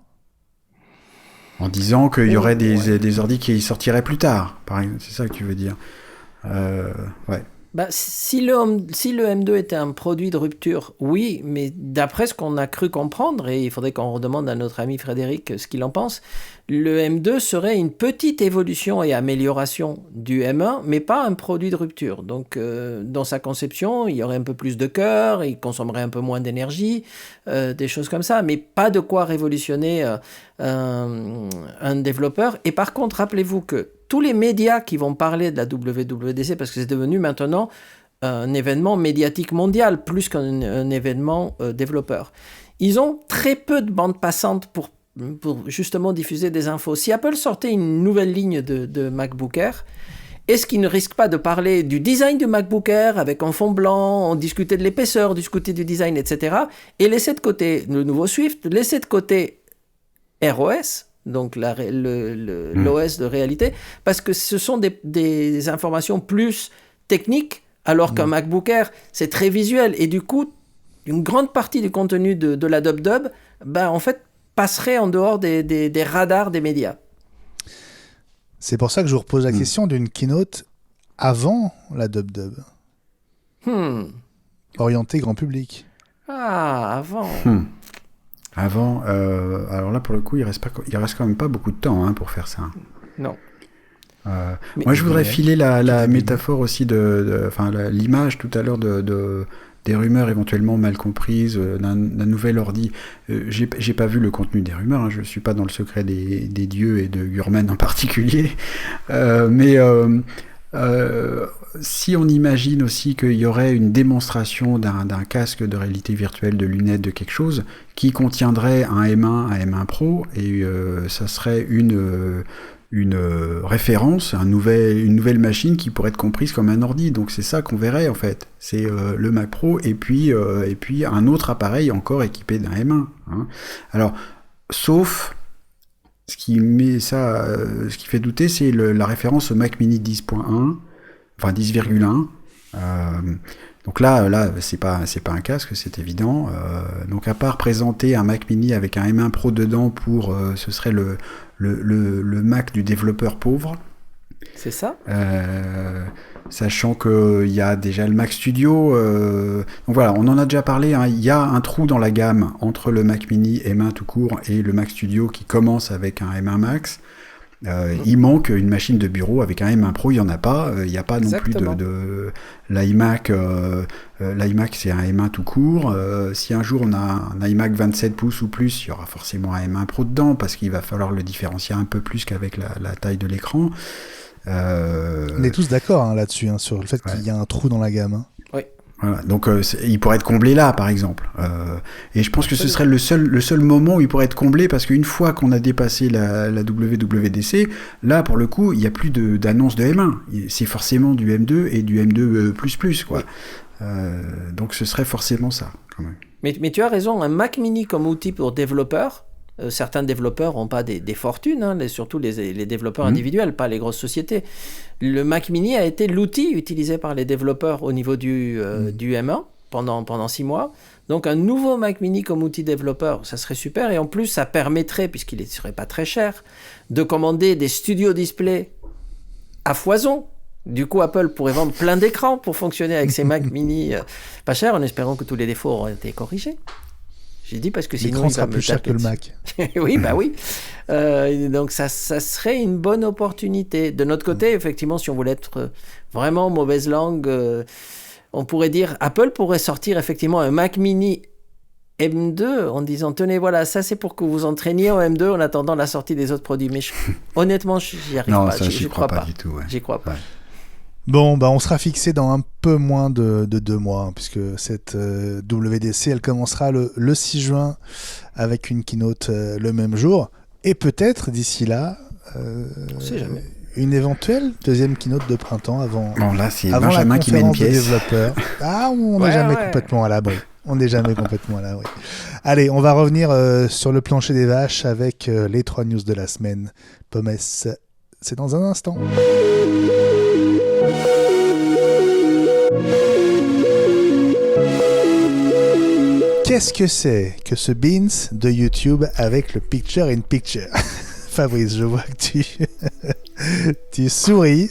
En disant qu'il y aurait des ordi qui sortiraient plus tard, par exemple. C'est ça que tu veux dire. Ouais. Bah, si le M2 était un produit de rupture, oui, mais d'après ce qu'on a cru comprendre, et il faudrait qu'on redemande à notre ami Frédéric ce qu'il en pense, le M2 serait une petite évolution et amélioration du M1, mais pas un produit de rupture. Donc, dans sa conception, il y aurait un peu plus de cœur, il consommerait un peu moins d'énergie, des choses comme ça, mais pas de quoi révolutionner un développeur. Et par contre, rappelez-vous que tous les médias qui vont parler de la WWDC, parce que c'est devenu maintenant un événement médiatique mondial, plus qu'un événement développeur, ils ont très peu de bandes passantes pour justement diffuser des infos. Si Apple sortait une nouvelle ligne de MacBook Air, est-ce qu'ils ne risquent pas de parler du design du MacBook Air avec un fond blanc, on discutait de l'épaisseur, discuter du design, etc., et laisser de côté le nouveau Swift, laisser de côté ROS, donc l'OS de réalité, parce que ce sont des informations plus techniques, alors qu'un MacBook Air, c'est très visuel, et du coup, une grande partie du contenu de la DubDub, en fait, passerait en dehors des radars des médias. C'est pour ça que je vous repose la question d'une keynote avant la DubDub. Orientée grand public. Ah, avant. Avant, alors là pour le coup, il reste quand même pas beaucoup de temps pour faire ça. Non. Moi, je voudrais filer la métaphore aussi l'image tout à l'heure des rumeurs éventuellement mal comprises d'un nouvel ordi. J'ai pas vu le contenu des rumeurs, je suis pas dans le secret des dieux et de Gurman en particulier, mais si on imagine aussi qu'il y aurait une démonstration d'un casque de réalité virtuelle, de lunettes, de quelque chose, qui contiendrait un M1, un M1 Pro, et ça serait une référence, une nouvelle machine qui pourrait être comprise comme un ordi. Donc c'est ça qu'on verrait en fait. C'est le Mac Pro et puis un autre appareil encore équipé d'un M1. Alors, sauf... Ce qui fait douter, c'est la référence au Mac Mini 10.1, enfin 10,1. Donc là, c'est pas un casque, c'est évident. Donc à part présenter un Mac Mini avec un M1 Pro dedans ce serait le Mac du développeur pauvre. C'est ça. Sachant qu'il y a déjà le Mac Studio. Donc voilà, on en a déjà parlé. Il y a un trou dans la gamme entre le Mac Mini M1 tout court et le Mac Studio qui commence avec un M1 Max. Il manque une machine de bureau avec un M1 Pro, il n'y en a pas. Il n'y a pas Exactement. non plus de l'iMac. L'iMac, c'est un M1 tout court. Si un jour on a un iMac 27 pouces ou plus, il y aura forcément un M1 Pro dedans parce qu'il va falloir le différencier un peu plus qu'avec la taille de l'écran. On est tous d'accord là-dessus, sur le fait qu'il y a un trou dans la gamme. Oui. Voilà, donc il pourrait être comblé là, par exemple. Et je pense que ce serait le seul moment où il pourrait être comblé, parce qu'une fois qu'on a dépassé la WWDC, là, pour le coup, il n'y a plus d'annonce de M1. C'est forcément du M2 et du M2++, quoi. Oui. Donc ce serait forcément ça, quand même. Mais tu as raison, un Mac Mini comme outil pour développeurs, certains développeurs n'ont pas des fortunes, surtout les développeurs individuels, pas les grosses sociétés. Le Mac Mini a été l'outil utilisé par les développeurs au niveau du M1 pendant 6 mois. Donc un nouveau Mac Mini comme outil développeur, ça serait super. Et en plus, ça permettrait, puisqu'il ne serait pas très cher, de commander des studios display à foison. Du coup, Apple pourrait vendre plein d'écrans pour fonctionner avec ses Mac Mini pas chers, en espérant que tous les défauts auront été corrigés. J'ai dit parce que sinon l'écran sera plus cher que le Mac. Oui, oui. Donc ça serait une bonne opportunité. De notre côté, effectivement, si on voulait être vraiment mauvaise langue, on pourrait dire Apple pourrait sortir effectivement un Mac Mini M2 en disant tenez, voilà, ça c'est pour que vous entraîniez en M2 en attendant la sortie des autres produits. Mais honnêtement, j'y arrive pas. Non, j'y crois pas du tout. Ouais. J'y crois pas. Ouais. Bon, on sera fixé dans un peu moins de 2 mois, puisque cette WDC, elle commencera le 6 juin avec une keynote le même jour. Et peut-être, d'ici là, on sait jamais. Une éventuelle deuxième keynote de printemps avant, bon, là, c'est avant Benjamin la qui met une conférence de pièce. développeurs. On n'est jamais complètement à l'abri. On n'est jamais complètement à l'abri. Allez, on va revenir sur le plancher des vaches avec les 3 news de la semaine. Pommes, c'est dans un instant. Qu'est-ce que c'est que ce Beans de YouTube avec le Picture in Picture ? Fabrice, je vois que tu souris.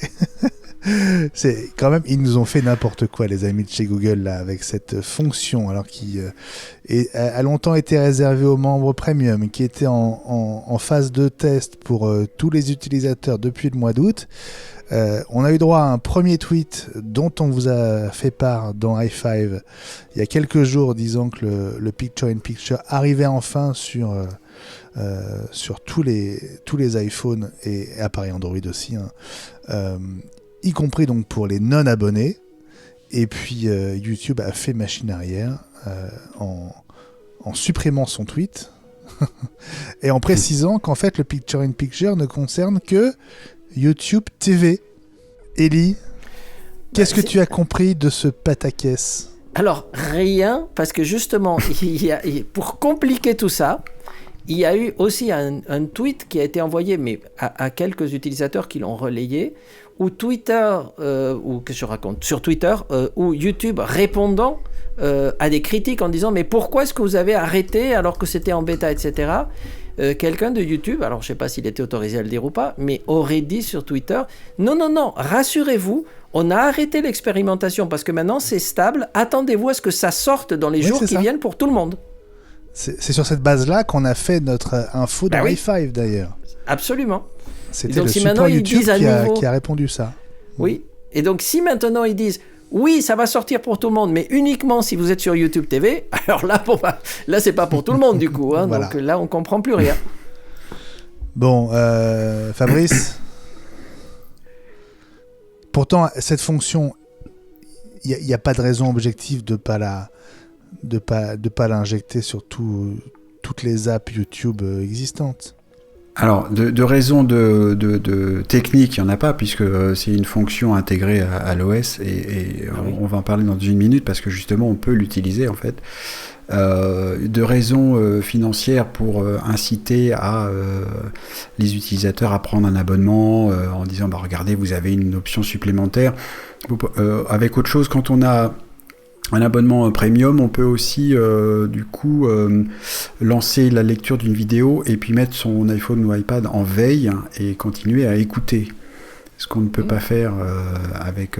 C'est quand même, ils nous ont fait n'importe quoi, les amis de chez Google, là, avec cette fonction, alors qui a longtemps été réservée aux membres premium, qui était en phase de test pour tous les utilisateurs depuis le mois d'août. On a eu droit à un premier tweet dont on vous a fait part dans i5 il y a quelques jours, disant que le Picture-in-Picture arrivait enfin sur tous les iPhones et appareils Android aussi, hein. Y compris donc pour les non-abonnés. Et puis YouTube a fait machine arrière en supprimant son tweet et en précisant qu'en fait le Picture-in-Picture ne concerne que YouTube TV. Ellie, qu'est-ce que tu as compris de ce pataquès ? Alors, rien, parce que justement, pour compliquer tout ça, il y a eu aussi un tweet qui a été envoyé mais à quelques utilisateurs qui l'ont relayé, ou Twitter, sur Twitter, ou YouTube répondant à des critiques en disant mais pourquoi est-ce que vous avez arrêté alors que c'était en bêta, etc. Quelqu'un de YouTube, alors je ne sais pas s'il était autorisé à le dire ou pas, mais aurait dit sur Twitter non, rassurez-vous, on a arrêté l'expérimentation parce que maintenant c'est stable, attendez-vous à ce que ça sorte dans les jours qui viennent pour tout le monde. C'est sur cette base-là qu'on a fait notre info dans i5 d'ailleurs. Absolument. C'était donc, le support YouTube qui a répondu ça. Oui, et donc si maintenant ils disent oui, ça va sortir pour tout le monde, mais uniquement si vous êtes sur YouTube TV, alors là, là c'est pas pour tout le monde du coup, hein, voilà. Donc là on comprend plus rien. Bon, Fabrice, pourtant cette fonction, il n'y a pas de raison objective de pas l'injecter sur toutes les apps YouTube existantes. Alors, de raison de technique, il n'y en a pas, puisque c'est une fonction intégrée à l'OS, et on va en parler dans une minute, parce que justement, on peut l'utiliser, en fait. De raison financière pour inciter les utilisateurs à prendre un abonnement, en disant, bah, regardez, vous avez une option supplémentaire. Avec autre chose, quand on a un abonnement premium, on peut aussi du coup lancer la lecture d'une vidéo et puis mettre son iPhone ou iPad en veille et continuer à écouter. Ce qu'on ne peut pas faire avec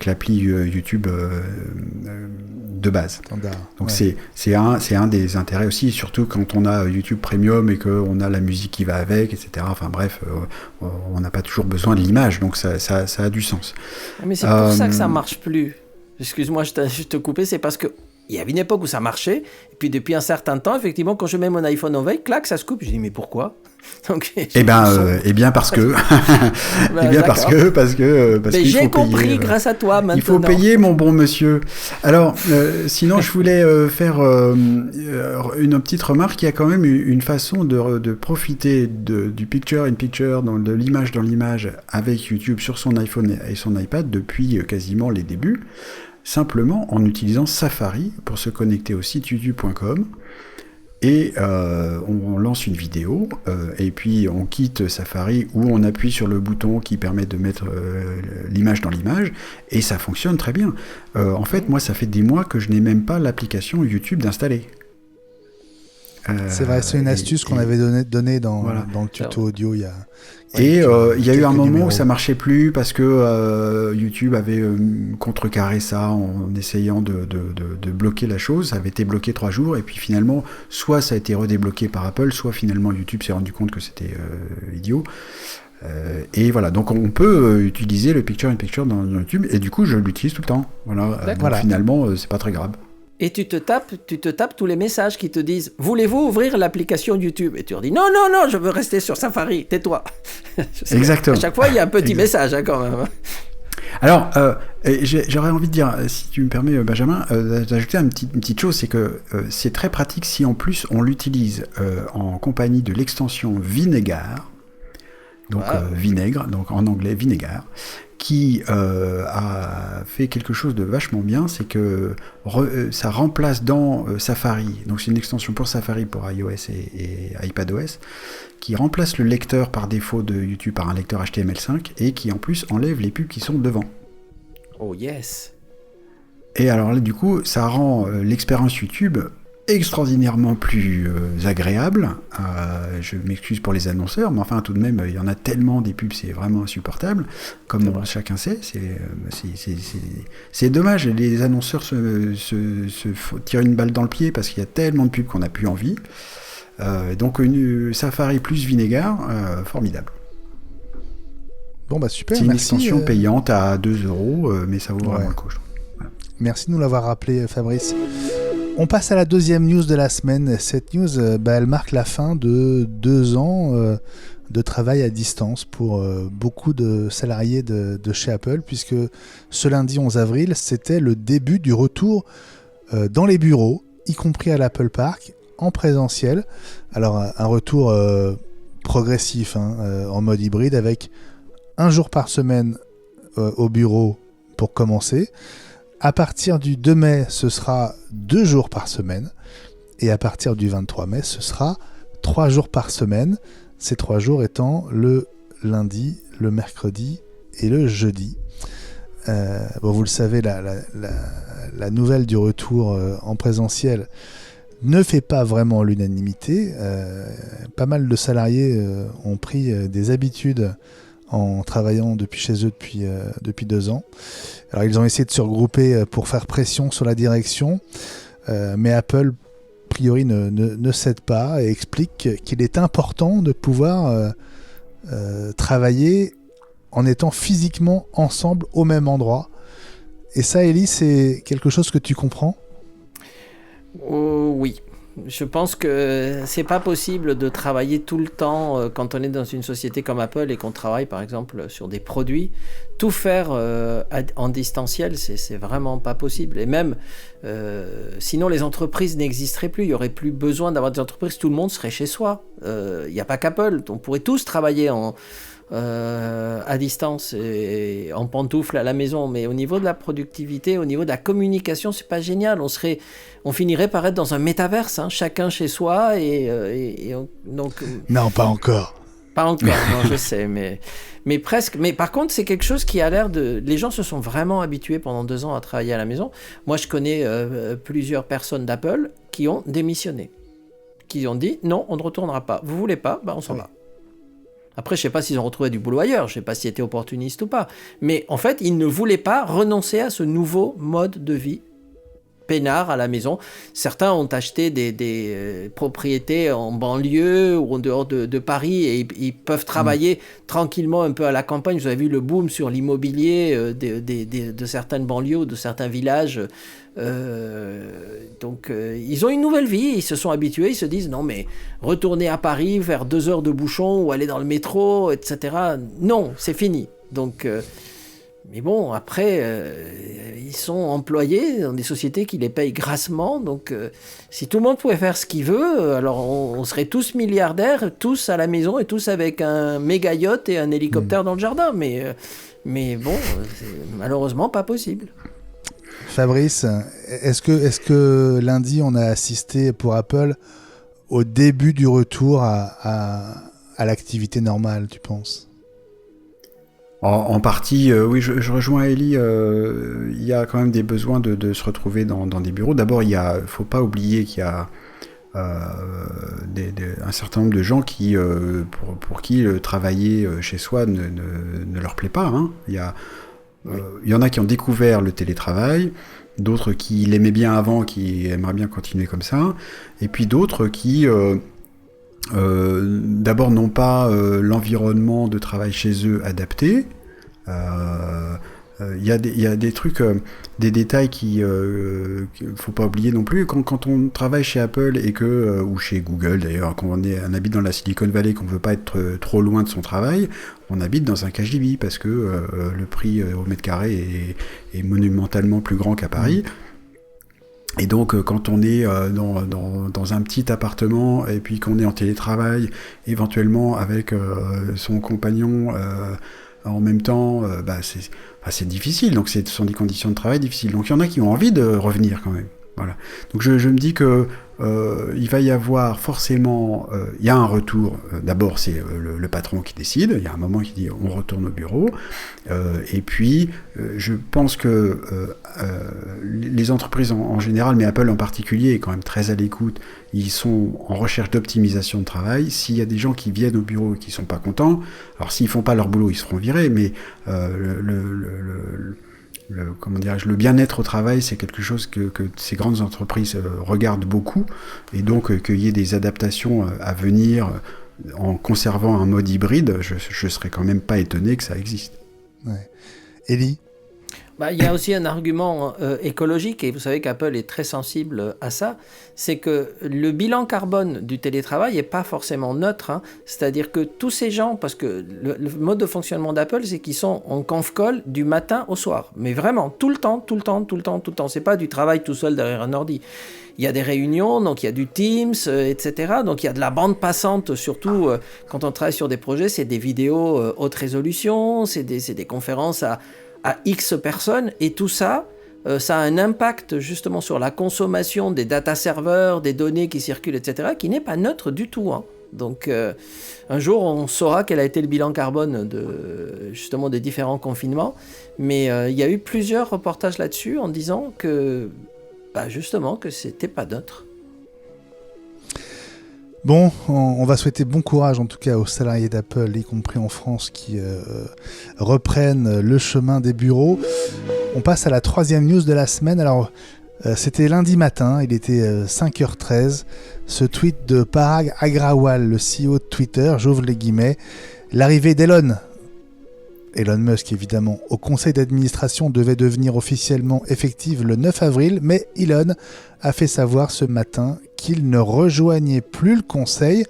l'appli YouTube de base. Standard. Donc c'est un des intérêts aussi, surtout quand on a YouTube Premium et qu'on a la musique qui va avec, etc. Enfin bref, on n'a pas toujours besoin de l'image, donc ça a du sens. Mais c'est pour ça que ça marche plus. Excuse-moi, je te coupais, c'est parce qu'il y avait une époque où ça marchait, et puis depuis un certain temps, effectivement, quand je mets mon iPhone en veille, clac, ça se coupe. Je dis, mais pourquoi ? Donc, eh bien parce que parce mais j'ai compris grâce à toi maintenant. Il faut payer, mon bon monsieur. Alors sinon je voulais faire une petite remarque. Il y a quand même une façon de profiter du picture in picture, de l'image dans l'image avec YouTube sur son iPhone et son iPad depuis quasiment les débuts, simplement en utilisant Safari pour se connecter au site youtube.com. Et on lance une vidéo, et puis on quitte Safari, où on appuie sur le bouton qui permet de mettre l'image dans l'image, et ça fonctionne très bien. En fait, moi, ça fait des mois que je n'ai même pas l'application YouTube d'installer. C'est vrai, c'est une astuce qu'on avait donnée dans le tuto audio il y a... Et il y a eu un moment où ça marchait plus parce que YouTube avait contrecarré ça en essayant de bloquer la chose. Ça avait été bloqué 3 jours et puis finalement, soit ça a été redébloqué par Apple, soit finalement YouTube s'est rendu compte que c'était idiot. Et voilà, donc on peut utiliser le Picture-in-Picture dans YouTube et du coup je l'utilise tout le temps. Voilà. Donc finalement, c'est pas très grave. Et tu te tapes tous les messages qui te disent « Voulez-vous ouvrir l'application YouTube ?» Et tu leur dis « Non, je veux rester sur Safari, tais-toi. » Exactement. À chaque fois, il y a un petit message quand même. Alors, j'aurais envie de dire, si tu me permets, Benjamin, d'ajouter une petite chose, c'est que c'est très pratique si en plus on l'utilise en compagnie de l'extension Vinegar, donc vinaigre, donc en anglais Vinegar, qui a fait quelque chose de vachement bien, c'est que ça remplace dans Safari, donc c'est une extension pour Safari, pour iOS et iPadOS, qui remplace le lecteur par défaut de YouTube par un lecteur HTML5 et qui en plus enlève les pubs qui sont devant. Oh yes. Et alors là, du coup, ça rend l'expérience YouTube extraordinairement plus agréable. Je m'excuse pour les annonceurs, mais enfin tout de même, il y en a tellement des pubs, c'est vraiment insupportable. Comme chacun sait, c'est dommage. Les annonceurs se tirent une balle dans le pied parce qu'il y a tellement de pubs qu'on n'a plus envie. Donc une Safari plus Vinegar, formidable. Bon bah super, c'est une merci, extension payante à 2€, mais ça vaut vraiment le coup. Voilà. Merci de nous l'avoir rappelé, Fabrice. On passe à la deuxième news de la semaine. Cette news, elle marque la fin de 2 ans de travail à distance pour beaucoup de salariés de chez Apple, puisque ce lundi 11 avril, c'était le début du retour dans les bureaux, y compris à l'Apple Park, en présentiel. Alors un retour progressif, en mode hybride, avec 1 jour par semaine au bureau pour commencer. À partir du 2 mai, ce sera 2 jours par semaine. Et à partir du 23 mai, ce sera 3 jours par semaine. Ces 3 jours étant le lundi, le mercredi et le jeudi. Vous le savez, la nouvelle du retour en présentiel ne fait pas vraiment l'unanimité. Pas mal de salariés ont pris des habitudes en travaillant depuis chez eux depuis 2 ans. Alors ils ont essayé de se regrouper pour faire pression sur la direction, mais Apple, a priori, ne cède pas et explique qu'il est important de pouvoir travailler en étant physiquement ensemble au même endroit. Et ça, Ellie, c'est quelque chose que tu comprends ? Oui. Je pense que c'est pas possible de travailler tout le temps quand on est dans une société comme Apple et qu'on travaille par exemple sur des produits. Tout faire en distanciel, c'est vraiment pas possible. Et même, sinon les entreprises n'existeraient plus. Il y aurait plus besoin d'avoir des entreprises. Tout le monde serait chez soi. Il n'y a pas qu'Apple. On pourrait tous travailler à distance et en pantoufles à la maison, mais au niveau de la productivité, au niveau de la communication, c'est pas génial. On finirait par être dans un métaverse, chacun chez soi donc. Non, pas encore. Pas encore, non, je sais, mais presque. Mais par contre, c'est quelque chose qui a l'air de. Les gens se sont vraiment habitués pendant 2 ans à travailler à la maison. Moi, je connais plusieurs personnes d'Apple qui ont démissionné, qui ont dit non, on ne retournera pas. Vous voulez pas, on s'en va. Après, je ne sais pas s'ils ont retrouvé du boulot ailleurs, je ne sais pas s'ils étaient opportunistes ou pas. Mais en fait, ils ne voulaient pas renoncer à ce nouveau mode de vie peinard à la maison. Certains ont acheté des propriétés en banlieue ou en dehors de Paris et ils peuvent travailler tranquillement un peu à la campagne. Vous avez vu le boom sur l'immobilier de certaines banlieues ou de certains villages. Donc ils ont une nouvelle vie, ils se sont habitués, ils se disent non mais retourner à Paris, faire 2 heures de bouchon ou aller dans le métro, etc. Non, c'est fini. Donc mais bon, après, ils sont employés dans des sociétés qui les payent grassement. Donc, si tout le monde pouvait faire ce qu'il veut, alors on serait tous milliardaires, tous à la maison et tous avec un méga yacht et un hélicoptère dans le jardin. Mais bon, c'est malheureusement pas possible. Fabrice, est-ce que lundi, on a assisté pour Apple au début du retour à l'activité normale, tu penses ? En partie, oui, je rejoins Ellie. Il y a quand même des besoins de se retrouver dans des bureaux. D'abord, faut pas oublier qu'il y a un certain nombre de gens qui, pour qui travailler chez soi ne leur plaît pas. Il y en a qui ont découvert le télétravail, d'autres qui l'aimaient bien avant, qui aimeraient bien continuer comme ça, et puis d'autres qui d'abord n'ont pas l'environnement de travail chez eux adapté. Il y a des trucs, des détails qu'il faut pas oublier non plus. Quand on travaille chez Apple et ou chez Google d'ailleurs, quand on habite dans la Silicon Valley, qu'on veut pas être trop loin de son travail, on habite dans un KGB parce que le prix au mètre carré est monumentalement plus grand qu'à Paris. Et donc, quand on est dans un petit appartement et puis qu'on est en télétravail, éventuellement avec son compagnon en même temps, c'est difficile. Donc, ce sont des conditions de travail difficiles. Donc, il y en a qui ont envie de revenir quand même. Voilà. Donc, je me dis que il va y avoir forcément, il y a un retour. D'abord, c'est le patron qui décide. Il y a un moment qui dit on retourne au bureau. Et puis, je pense que les entreprises en général, mais Apple en particulier, est quand même très à l'écoute. Ils sont en recherche d'optimisation de travail. S'il y a des gens qui viennent au bureau et qui ne sont pas contents, alors s'ils ne font pas leur boulot, ils seront virés, mais le bien-être au travail, c'est quelque chose que ces grandes entreprises regardent beaucoup, et donc qu'il y ait des adaptations à venir en conservant un mode hybride, je serais quand même pas étonné que ça existe. Ouais. Élie ? Il y a aussi un argument écologique, et vous savez qu'Apple est très sensible à ça, c'est que le bilan carbone du télétravail n'est pas forcément neutre, hein. C'est-à-dire que tous ces gens, parce que le mode de fonctionnement d'Apple, c'est qu'ils sont en conf-call du matin au soir, mais vraiment, tout le temps, c'est pas du travail tout seul derrière un ordi. Il y a des réunions, donc il y a du Teams, etc. Donc il y a de la bande passante, surtout quand on travaille sur des projets, c'est des vidéos haute résolution, c'est des conférences à X personnes, et tout ça, ça a un impact justement sur la consommation des data serveurs, des données qui circulent, etc., qui n'est pas neutre du tout, hein. Donc un jour on saura quel a été le bilan carbone justement des différents confinements, mais il y a eu plusieurs reportages là-dessus en disant que justement que c'était pas neutre. Bon, on va souhaiter bon courage en tout cas aux salariés d'Apple, y compris en France, qui reprennent le chemin des bureaux. On passe à la troisième news de la semaine. Alors, c'était lundi matin, il était 5h13. Ce tweet de Parag Agrawal, le CEO de Twitter, j'ouvre les guillemets, l'arrivée d'Elon Musk évidemment, au conseil d'administration devait devenir officiellement effective le 9 avril, mais Elon a fait savoir ce matin qu'il ne rejoignait plus le conseil.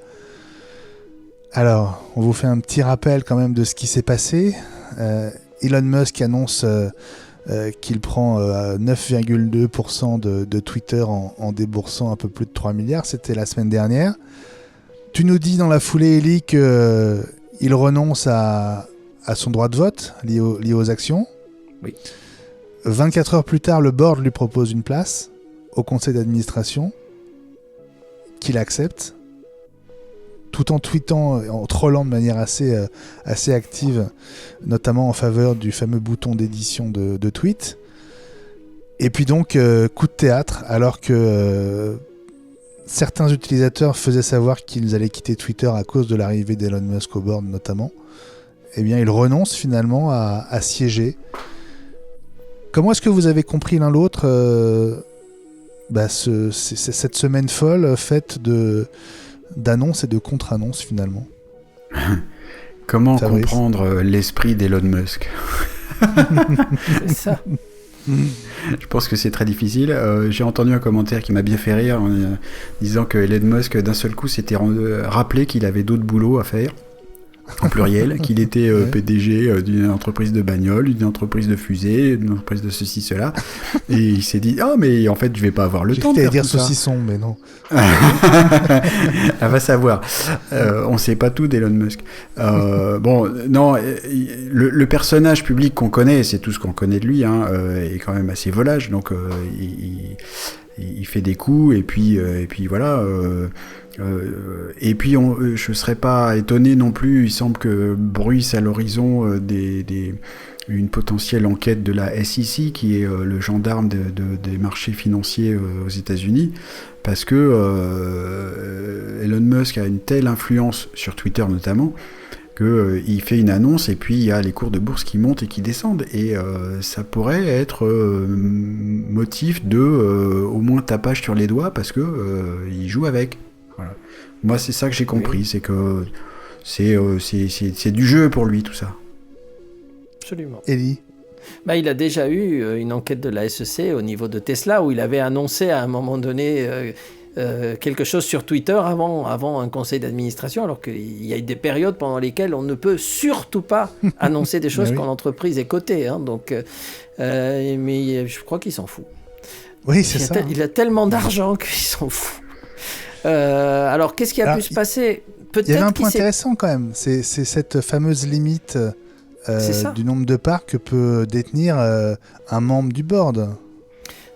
Alors, on vous fait un petit rappel quand même de ce qui s'est passé. Elon Musk annonce qu'il prend 9,2% de Twitter en déboursant un peu plus de 3 milliards. C'était la semaine dernière. Tu nous dis dans la foulée, Élie, qu'il renonce à son droit de vote lié aux actions. Oui. 24 heures plus tard, le board lui propose une place au conseil d'administration qu'il accepte, tout en tweetant, en trollant de manière assez active, notamment en faveur du fameux bouton d'édition de tweet. Et puis donc, coup de théâtre, alors que certains utilisateurs faisaient savoir qu'ils allaient quitter Twitter à cause de l'arrivée d'Elon Musk au board notamment, eh bien, il renonce finalement à siéger. Comment est-ce que vous avez compris l'un l'autre cette semaine folle faite d'annonces et de contre-annonces finalement? Comment comprendre l'esprit d'Elon Musk? C'est ça. Je pense que c'est très difficile. J'ai entendu un commentaire qui m'a bien fait rire en disant que Elon Musk, d'un seul coup, s'était rappelé qu'il avait d'autres boulots à faire. En pluriel, qu'il était PDG d'une entreprise de bagnole, d'une entreprise de fusée, d'une entreprise de ceci, cela. Et il s'est dit, mais en fait, je vais pas avoir le temps de faire dire tout ça. saucisson, mais non. Elle va savoir. On sait pas tout d'Elon Musk. Le personnage public qu'on connaît, c'est tout ce qu'on connaît de lui, est quand même assez volage. Donc, il fait des coups, et puis voilà... et puis je serais pas étonné non plus, il semble que bruisse à l'horizon une potentielle enquête de la SEC, qui est le gendarme des marchés financiers aux États-Unis, parce que Elon Musk a une telle influence sur Twitter notamment, qu'il fait une annonce et puis il y a les cours de bourse qui montent et qui descendent, et ça pourrait être motif de au moins tapage sur les doigts, parce que il joue avec. Voilà. Moi, c'est ça que j'ai compris, c'est que c'est du jeu pour lui, tout ça. Absolument. Élie? Il a déjà eu une enquête de la SEC au niveau de Tesla, où il avait annoncé à un moment donné quelque chose sur Twitter avant un conseil d'administration, alors qu'il y a des périodes pendant lesquelles on ne peut surtout pas annoncer des choses quand l'entreprise est cotée. Mais je crois qu'il s'en fout. Oui, c'est ça. Il a tellement d'argent qu'il s'en fout. Alors, qu'est-ce qui a pu se passer? Peut-être il y avait un point intéressant quand même, c'est cette fameuse limite du nombre de parts que peut détenir un membre du board.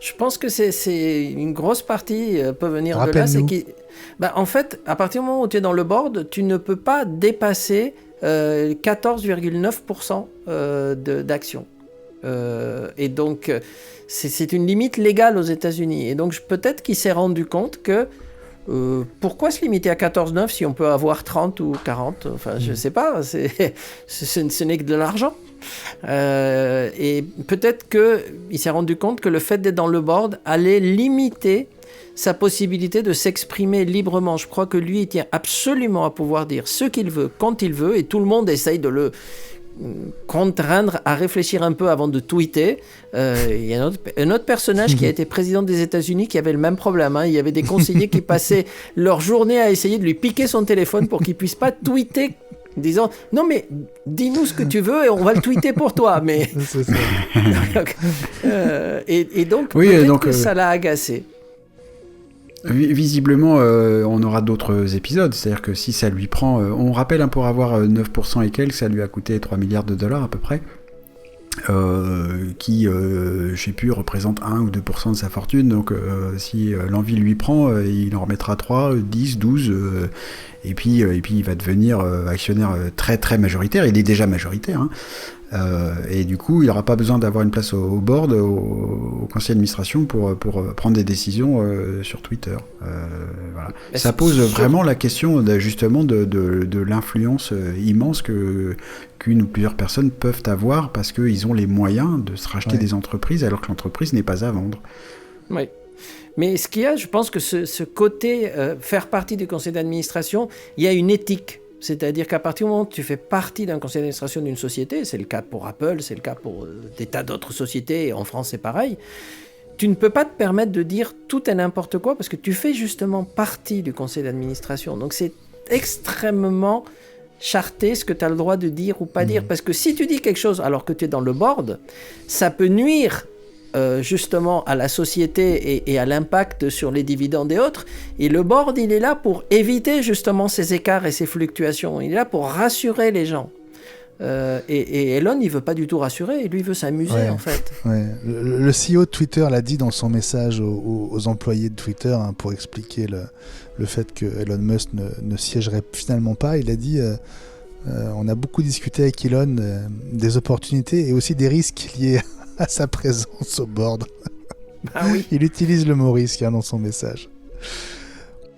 Je pense que c'est une grosse partie peut venir de là. Rappelle-nous. En fait, à partir du moment où tu es dans le board, tu ne peux pas dépasser 14,9% d'actions. Et donc, c'est une limite légale aux États-Unis. Et donc, peut-être qu'il s'est rendu compte que pourquoi se limiter à 14,9 si on peut avoir 30 ou 40 ? Enfin, je ne sais pas. Ce n'est que de l'argent. Et peut-être qu'il s'est rendu compte que le fait d'être dans le board allait limiter sa possibilité de s'exprimer librement. Je crois que lui, il tient absolument à pouvoir dire ce qu'il veut, quand il veut, et tout le monde essaye de le contraindre à réfléchir un peu avant de tweeter. Il y a un autre personnage qui a été président des États-Unis qui avait le même problème. Il y avait des conseillers qui passaient leur journée à essayer de lui piquer son téléphone pour qu'il ne puisse pas tweeter, disant non mais dis-nous ce que tu veux et on va le tweeter pour toi. Mais C'est ça. et donc Oui, peut-être donc, que ça l'a agacé. Visiblement, on aura d'autres épisodes. C'est-à-dire que si ça lui prend... on rappelle, pour avoir 9% et quelques, ça lui a coûté 3 milliards de dollars à peu près. Qui, je sais plus, représente 1 ou 2% de sa fortune. Donc, si l'envie lui prend, il en remettra 3, 10, 12... et puis il va devenir actionnaire très très majoritaire. Il est déjà majoritaire. Et du coup, il n'aura pas besoin d'avoir une place au board, au conseil d'administration pour prendre des décisions sur Twitter. Voilà. Ça pose vraiment la question justement de l'influence immense qu'une ou plusieurs personnes peuvent avoir parce qu'ils ont les moyens de se racheter des entreprises alors que l'entreprise n'est pas à vendre. Oui. Mais ce qu'il y a, je pense que ce côté faire partie du conseil d'administration, il y a une éthique. C'est-à-dire qu'à partir du moment où tu fais partie d'un conseil d'administration d'une société, c'est le cas pour Apple, c'est le cas pour des tas d'autres sociétés, et en France c'est pareil, tu ne peux pas te permettre de dire tout et n'importe quoi parce que tu fais justement partie du conseil d'administration. Donc c'est extrêmement charté ce que tu as le droit de dire ou pas dire. Parce que si tu dis quelque chose alors que tu es dans le board, ça peut nuire justement à la société et à l'impact sur les dividendes et autres. Et le board, il est là pour éviter justement ces écarts et ces fluctuations. Il est là pour rassurer les gens. Et Elon, il veut pas du tout rassurer. Lui, il veut s'amuser, en fait. Ouais. Le CEO de Twitter l'a dit dans son message aux employés de Twitter pour expliquer le fait que Elon Musk ne siégerait finalement pas. Il a dit... on a beaucoup discuté avec Elon des opportunités et aussi des risques liés à sa présence au board. Ah oui. Il utilise le mot risque dans son message.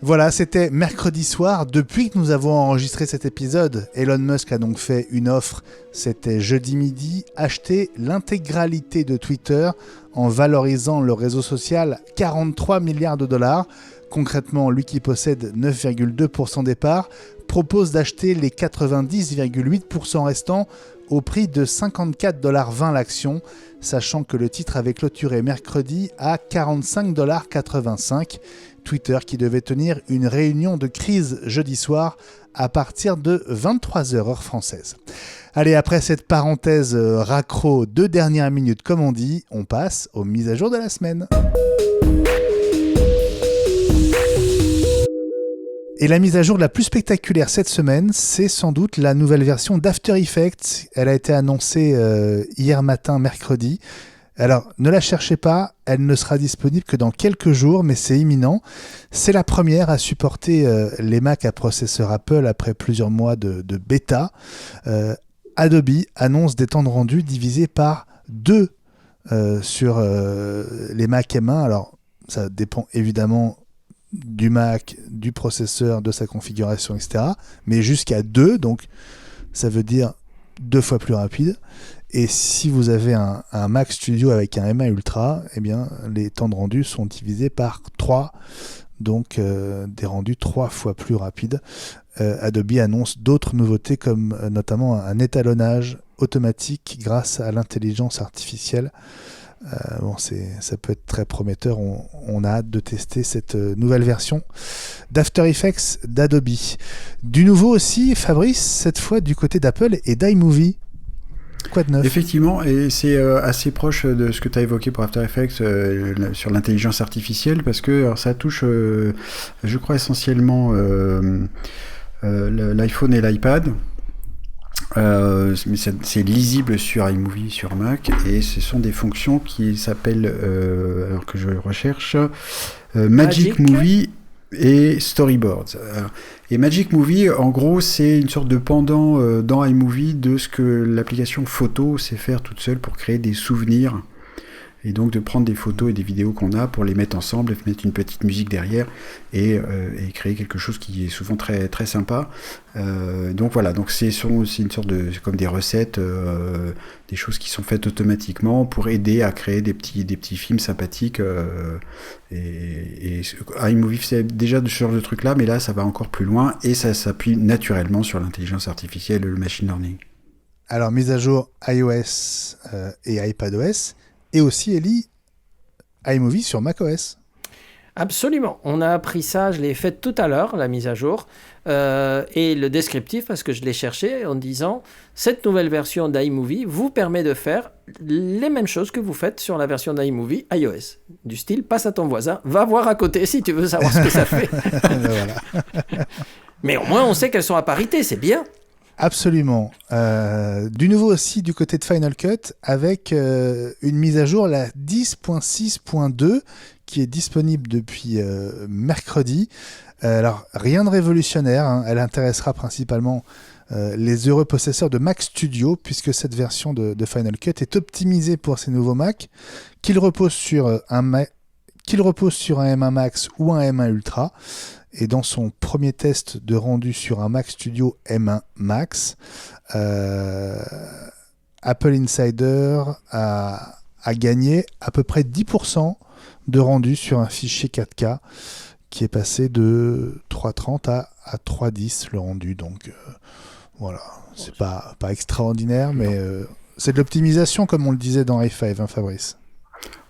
Voilà, c'était mercredi soir. Depuis que nous avons enregistré cet épisode, Elon Musk a donc fait une offre. C'était jeudi midi, acheter l'intégralité de Twitter en valorisant le réseau social 43 milliards de dollars. Concrètement, lui qui possède 9,2% des parts, propose d'acheter les 90,8% restants au prix de 54,20$ l'action, sachant que le titre avait clôturé mercredi à 45,85$. Twitter qui devait tenir une réunion de crise jeudi soir à partir de 23h heure française. Allez, après cette parenthèse raccro, 2 dernières minutes comme on dit, on passe aux mises à jour de la semaine. Et la mise à jour la plus spectaculaire cette semaine, c'est sans doute la nouvelle version d'After Effects. Elle a été annoncée hier matin, mercredi. Alors, ne la cherchez pas, elle ne sera disponible que dans quelques jours, mais c'est imminent. C'est la première à supporter les Mac à processeur Apple après plusieurs mois de bêta. Adobe annonce des temps de rendu divisés par 2 sur les Mac M1. Alors, ça dépend évidemment du Mac, du processeur, de sa configuration, etc. Mais jusqu'à 2, donc ça veut dire 2 fois plus rapide. Et si vous avez un Mac Studio avec un M1 Ultra, eh bien, les temps de rendu sont divisés par 3, donc des rendus 3 fois plus rapides. Adobe annonce d'autres nouveautés comme notamment un étalonnage automatique grâce à l'intelligence artificielle. Ça peut être très prometteur. On a hâte de tester cette nouvelle version d'After Effects d'Adobe. Du nouveau aussi, Fabrice, cette fois du côté d'Apple et d'iMovie. Quoi de neuf ? Effectivement, et c'est assez proche de ce que tu as évoqué pour After Effects sur l'intelligence artificielle, parce que alors, ça touche, je crois, essentiellement l'iPhone et l'iPad. Mais c'est lisible sur iMovie, sur Mac, et ce sont des fonctions qui s'appellent, alors que je recherche, Magic Movie et Storyboards. Et Magic Movie, en gros, c'est une sorte de pendant dans iMovie de ce que l'application photo sait faire toute seule pour créer des souvenirs. Et donc de prendre des photos et des vidéos qu'on a pour les mettre ensemble, mettre une petite musique derrière et créer quelque chose qui est souvent très, très sympa. Donc voilà, donc c'est une sorte de... C'est comme des recettes, des choses qui sont faites automatiquement pour aider à créer des petits films sympathiques. Et iMovie c'est déjà ce genre de truc-là, mais là ça va encore plus loin et ça s'appuie naturellement sur l'intelligence artificielle et le machine learning. Alors, mise à jour iOS et iPadOS. Et aussi, Ellie, iMovie sur macOS. Absolument. On a appris ça, je l'ai fait tout à l'heure, la mise à jour. Et le descriptif, parce que je l'ai cherché en disant cette nouvelle version d'iMovie vous permet de faire les mêmes choses que vous faites sur la version d'iMovie iOS. Du style, passe à ton voisin, va voir à côté si tu veux savoir ce que ça fait. Voilà. Mais au moins, on sait qu'elles sont à parité, c'est bien. Absolument. Du nouveau aussi du côté de Final Cut avec une mise à jour, la 10.6.2, qui est disponible depuis mercredi. Alors, rien de révolutionnaire, hein. Elle intéressera principalement les heureux possesseurs de Mac Studio, puisque cette version de Final Cut est optimisée pour ces nouveaux Mac, qu'ils reposent sur un M1 Max ou un M1 Ultra. Et dans son premier test de rendu sur un Mac Studio M1 Max, Apple Insider a gagné à peu près 10% de rendu sur un fichier 4K qui est passé de 3.30 à 3.10 le rendu. Donc voilà, c'est pas extraordinaire, mais c'est de l'optimisation comme on le disait dans i5, hein, Fabrice.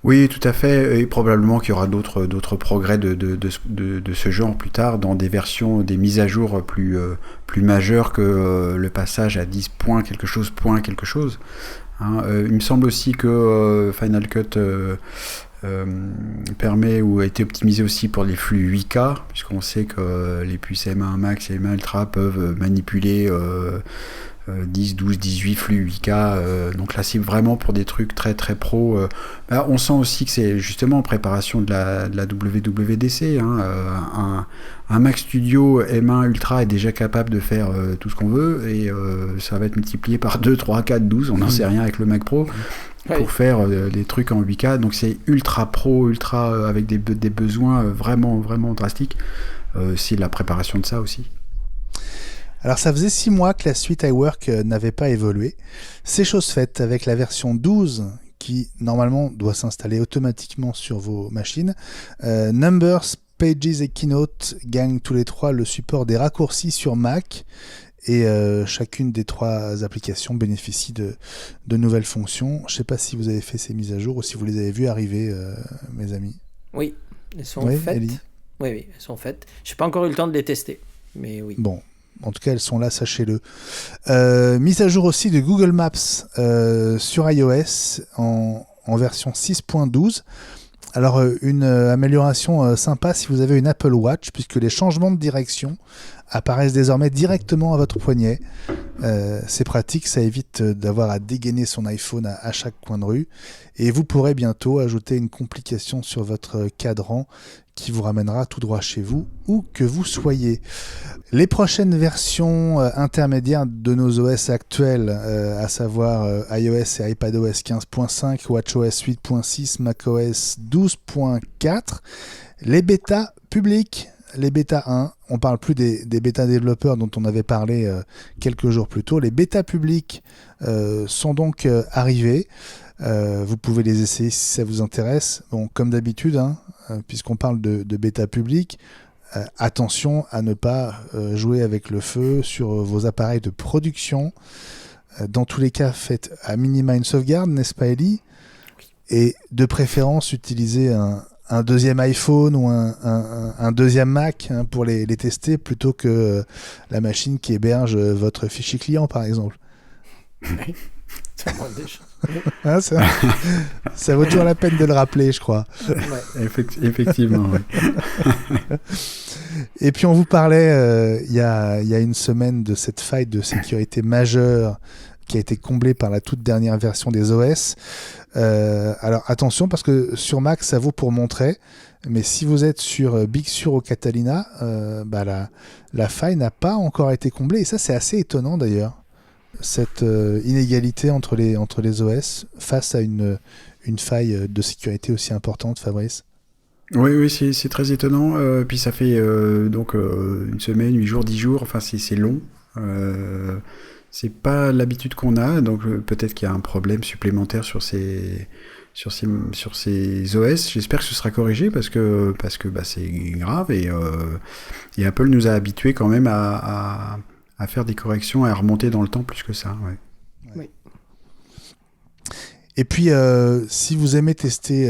Oui, tout à fait, et probablement qu'il y aura d'autres progrès de ce genre plus tard dans des versions, des mises à jour plus majeures que le passage à 10 points quelque chose. Hein. Il me semble aussi que Final Cut permet ou a été optimisé aussi pour les flux 8K, puisqu'on sait que les puces M1 Max et M1 Ultra peuvent manipuler 10, 12, 18 flux 8K, donc là c'est vraiment pour des trucs très très pro. On sent aussi que c'est justement en préparation de la WWDC, hein, un Mac Studio M1 Ultra est déjà capable de faire tout ce qu'on veut, et ça va être multiplié par 2, 3, 4, 12, on n'en sait rien avec le Mac Pro, pour faire des trucs en 8K, donc c'est ultra pro, ultra avec des besoins vraiment, vraiment drastiques. C'est la préparation de ça aussi. Alors ça faisait 6 mois que la suite iWork n'avait pas évolué. C'est chose faite avec la version 12 qui normalement doit s'installer automatiquement sur vos machines. Numbers, Pages et Keynote gagnent tous les trois le support des raccourcis sur Mac et chacune des trois applications bénéficie de nouvelles fonctions. Je ne sais pas si vous avez fait ces mises à jour ou si vous les avez vues arriver, mes amis. Oui, elles sont faites. Ellie. Oui, elles sont faites. Je n'ai pas encore eu le temps de les tester, mais oui. Bon. En tout cas, elles sont là, sachez-le. Mise à jour aussi de Google Maps sur iOS en version 6.12. Alors, une amélioration sympa si vous avez une Apple Watch, puisque les changements de direction apparaissent désormais directement à votre poignet. C'est pratique, ça évite d'avoir à dégainer son iPhone à chaque coin de rue. Et vous pourrez bientôt ajouter une complication sur votre cadran qui vous ramènera tout droit chez vous, où que vous soyez. Les prochaines versions intermédiaires de nos OS actuels, à savoir iOS et iPadOS 15.5, WatchOS 8.6, macOS 12.4, les bêtas publiques, les bêtas 1, on parle plus des bêta développeurs dont on avait parlé quelques jours plus tôt, les bêtas publiques sont donc arrivés. Vous pouvez les essayer si ça vous intéresse. Bon, comme d'habitude, hein, puisqu'on parle de bêta publique, attention à ne pas jouer avec le feu sur vos appareils de production. Dans tous les cas, faites à minima une sauvegarde, n'est-ce pas Ellie ? Et de préférence, utilisez un deuxième iPhone ou un deuxième Mac, hein, pour les tester, plutôt que la machine qui héberge votre fichier client, par exemple. Hein, ça vaut toujours la peine de le rappeler, je crois. Ouais. Effectivement, oui. Et puis on vous parlait il y a une semaine de cette faille de sécurité majeure qui a été comblée par la toute dernière version des OS. Alors attention, parce que sur Mac ça vaut pour montrer, mais si vous êtes sur Big Sur ou Catalina, la faille n'a pas encore été comblée, et ça c'est assez étonnant d'ailleurs, cette inégalité entre les OS face à une faille de sécurité aussi importante, Fabrice. Oui, c'est très étonnant. Puis ça fait donc une semaine, 8 jours, 10 jours. Enfin, c'est long. C'est pas l'habitude qu'on a. Donc peut-être qu'il y a un problème supplémentaire sur ces OS. J'espère que ce sera corrigé parce que c'est grave et Apple nous a habitués quand même à faire des corrections et à remonter dans le temps plus que ça. Ouais. Oui. Et puis, si vous aimez tester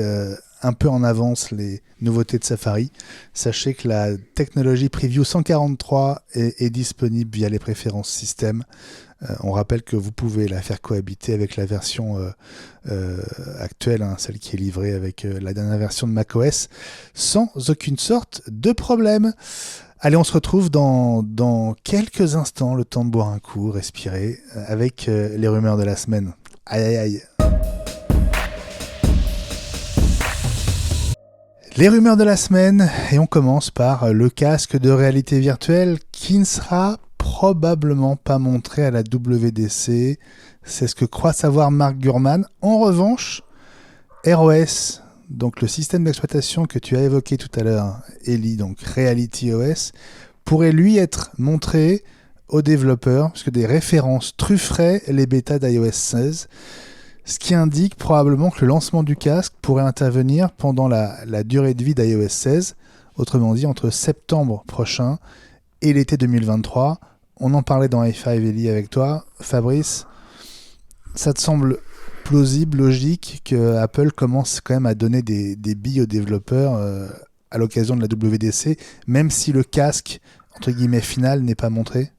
un peu en avance les nouveautés de Safari, sachez que la technologie Preview 143 est disponible via les préférences système. On rappelle que vous pouvez la faire cohabiter avec la version actuelle, celle qui est livrée avec la dernière version de macOS, sans aucune sorte de problème. Allez, on se retrouve dans quelques instants, le temps de boire un coup, respirer, avec les rumeurs de la semaine. Aïe aïe aïe. Les rumeurs de la semaine, et on commence par le casque de réalité virtuelle qui ne sera probablement pas montré à la WWDC. C'est ce que croit savoir Mark Gurman. En revanche, ROS, donc le système d'exploitation que tu as évoqué tout à l'heure, Eli, donc Reality OS, pourrait lui être montré aux développeurs, puisque des références trufferaient les bêtas d'iOS 16. Ce qui indique probablement que le lancement du casque pourrait intervenir pendant la durée de vie d'iOS 16, autrement dit entre septembre prochain et l'été 2023. On en parlait dans i5 Eli avec toi. Fabrice, ça te semble plausible, logique que Apple commence quand même à donner des billes aux développeurs à l'occasion de la WWDC, même si le casque, entre guillemets, final n'est pas montré?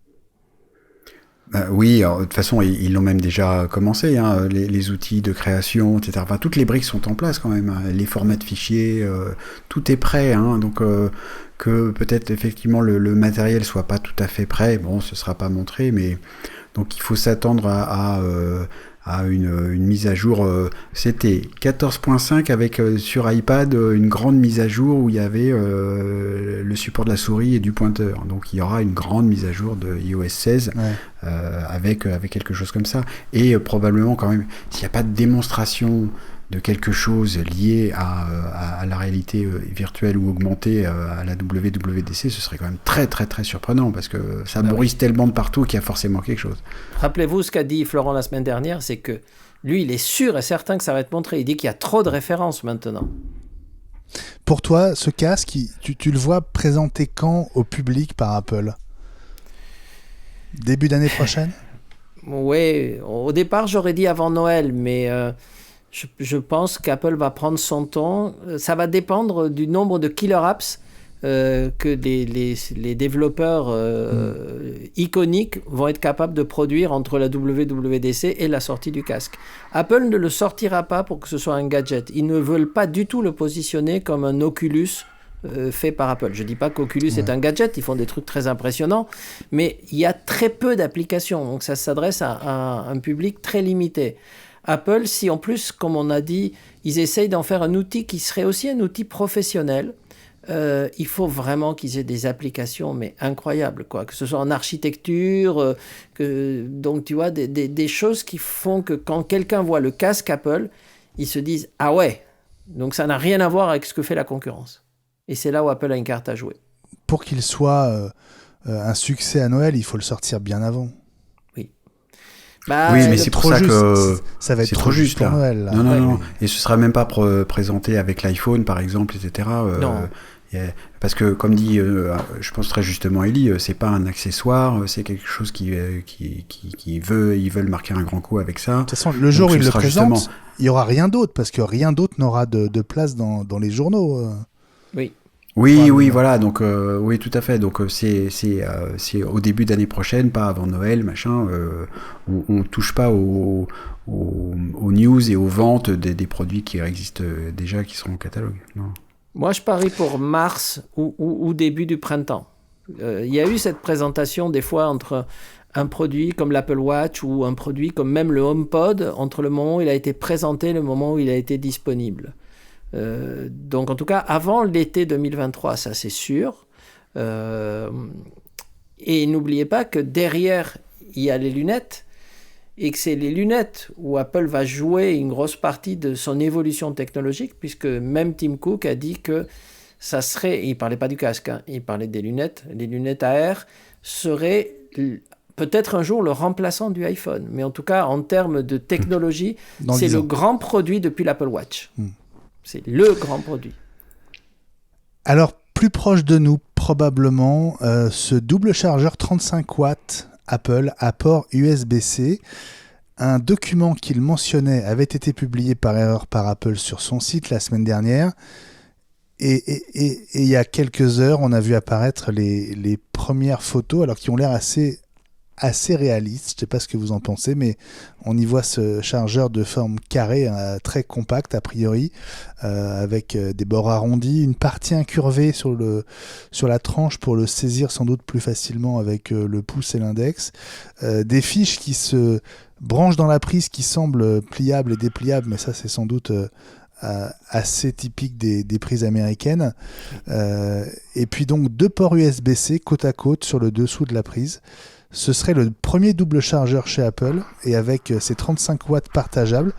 Oui, alors, de toute façon, ils l'ont même déjà commencé, les outils de création, etc. Enfin, toutes les briques sont en place quand même, les formats de fichiers, tout est prêt, donc que peut-être effectivement le matériel soit pas tout à fait prêt, bon, ce sera pas montré, mais donc il faut s'attendre à une mise à jour. C'était 14.5 avec sur iPad une grande mise à jour où il y avait le support de la souris et du pointeur. Donc il y aura une grande mise à jour de iOS 16 avec quelque chose comme ça. Et probablement quand même, s'il n'y a pas de démonstration de quelque chose lié à la réalité virtuelle ou augmentée à la WWDC, ce serait quand même très très très surprenant parce que ça bruise tellement de partout qu'il y a forcément quelque chose. Rappelez-vous ce qu'a dit Florent la semaine dernière, c'est que lui il est sûr et certain que ça va être montré. Il dit qu'il y a trop de références maintenant. Pour toi, ce casque, tu le vois présenté quand au public par Apple? Début d'année prochaine? Oui, au départ j'aurais dit avant Noël, mais je pense qu'Apple va prendre son temps. Ça va dépendre du nombre de killer apps que les développeurs iconiques vont être capables de produire entre la WWDC et la sortie du casque. Apple ne le sortira pas pour que ce soit un gadget. Ils ne veulent pas du tout le positionner comme un Oculus fait par Apple. Je ne dis pas qu'Oculus est un gadget, ils font des trucs très impressionnants, mais il y a très peu d'applications, donc ça s'adresse à un public très limité. Apple, si en plus, comme on a dit, ils essayent d'en faire un outil qui serait aussi un outil professionnel, il faut vraiment qu'ils aient des applications mais incroyables, quoi. Que ce soit en architecture, donc tu vois, des choses qui font que quand quelqu'un voit le casque Apple, ils se disent « Ah ouais !» Donc ça n'a rien à voir avec ce que fait la concurrence. Et c'est là où Apple a une carte à jouer. Pour qu'il soit un succès à Noël, il faut le sortir bien avant. Oui. Oui, mais c'est pour ça que ça va être trop juste pour Noël. Là. Non. Et ce sera même pas présenté avec l'iPhone, par exemple, etc. Non. Parce que, comme dit, je pense très justement Eli, c'est pas un accessoire, c'est quelque chose ils veulent marquer un grand coup avec ça. De toute façon, le jour où ils le présentent, il y aura rien d'autre, parce que rien d'autre n'aura de place dans les journaux. Oui. Oui, voilà. Donc, oui, tout à fait. Donc, c'est au début d'année prochaine, pas avant Noël, machin. On touche pas aux news et aux ventes des produits qui existent déjà, qui seront au catalogue. Non. Moi, je parie pour mars ou début du printemps. Il y a eu cette présentation des fois entre un produit comme l'Apple Watch ou un produit comme même le HomePod, entre le moment où il a été présenté et le moment où il a été disponible. Donc en tout cas, avant l'été 2023, ça c'est sûr. Et n'oubliez pas que derrière, il y a les lunettes, et que c'est les lunettes où Apple va jouer une grosse partie de son évolution technologique, puisque même Tim Cook a dit que ça serait, il ne parlait pas du casque, hein, il parlait des lunettes, les lunettes AR seraient peut-être un jour le remplaçant du iPhone, mais en tout cas en termes de technologie, c'est le grand produit depuis l'Apple Watch. C'est le grand produit. Alors, plus proche de nous, probablement, ce double chargeur 35 watts Apple à port USB-C. Un document qu'il mentionnait avait été publié par erreur par Apple sur son site la semaine dernière. Et il y a quelques heures, on a vu apparaître les premières photos, alors qui ont l'air assez réaliste, je ne sais pas ce que vous en pensez, mais on y voit ce chargeur de forme carrée, très compact a priori, avec des bords arrondis, une partie incurvée sur la tranche pour le saisir sans doute plus facilement avec le pouce et l'index, des fiches qui se branchent dans la prise qui semblent pliables et dépliables, mais ça c'est sans doute assez typique des prises américaines, et puis donc 2 ports USB-C côte à côte sur le dessous de la prise. Ce serait le premier double chargeur chez Apple, et avec ces 35 watts partageables,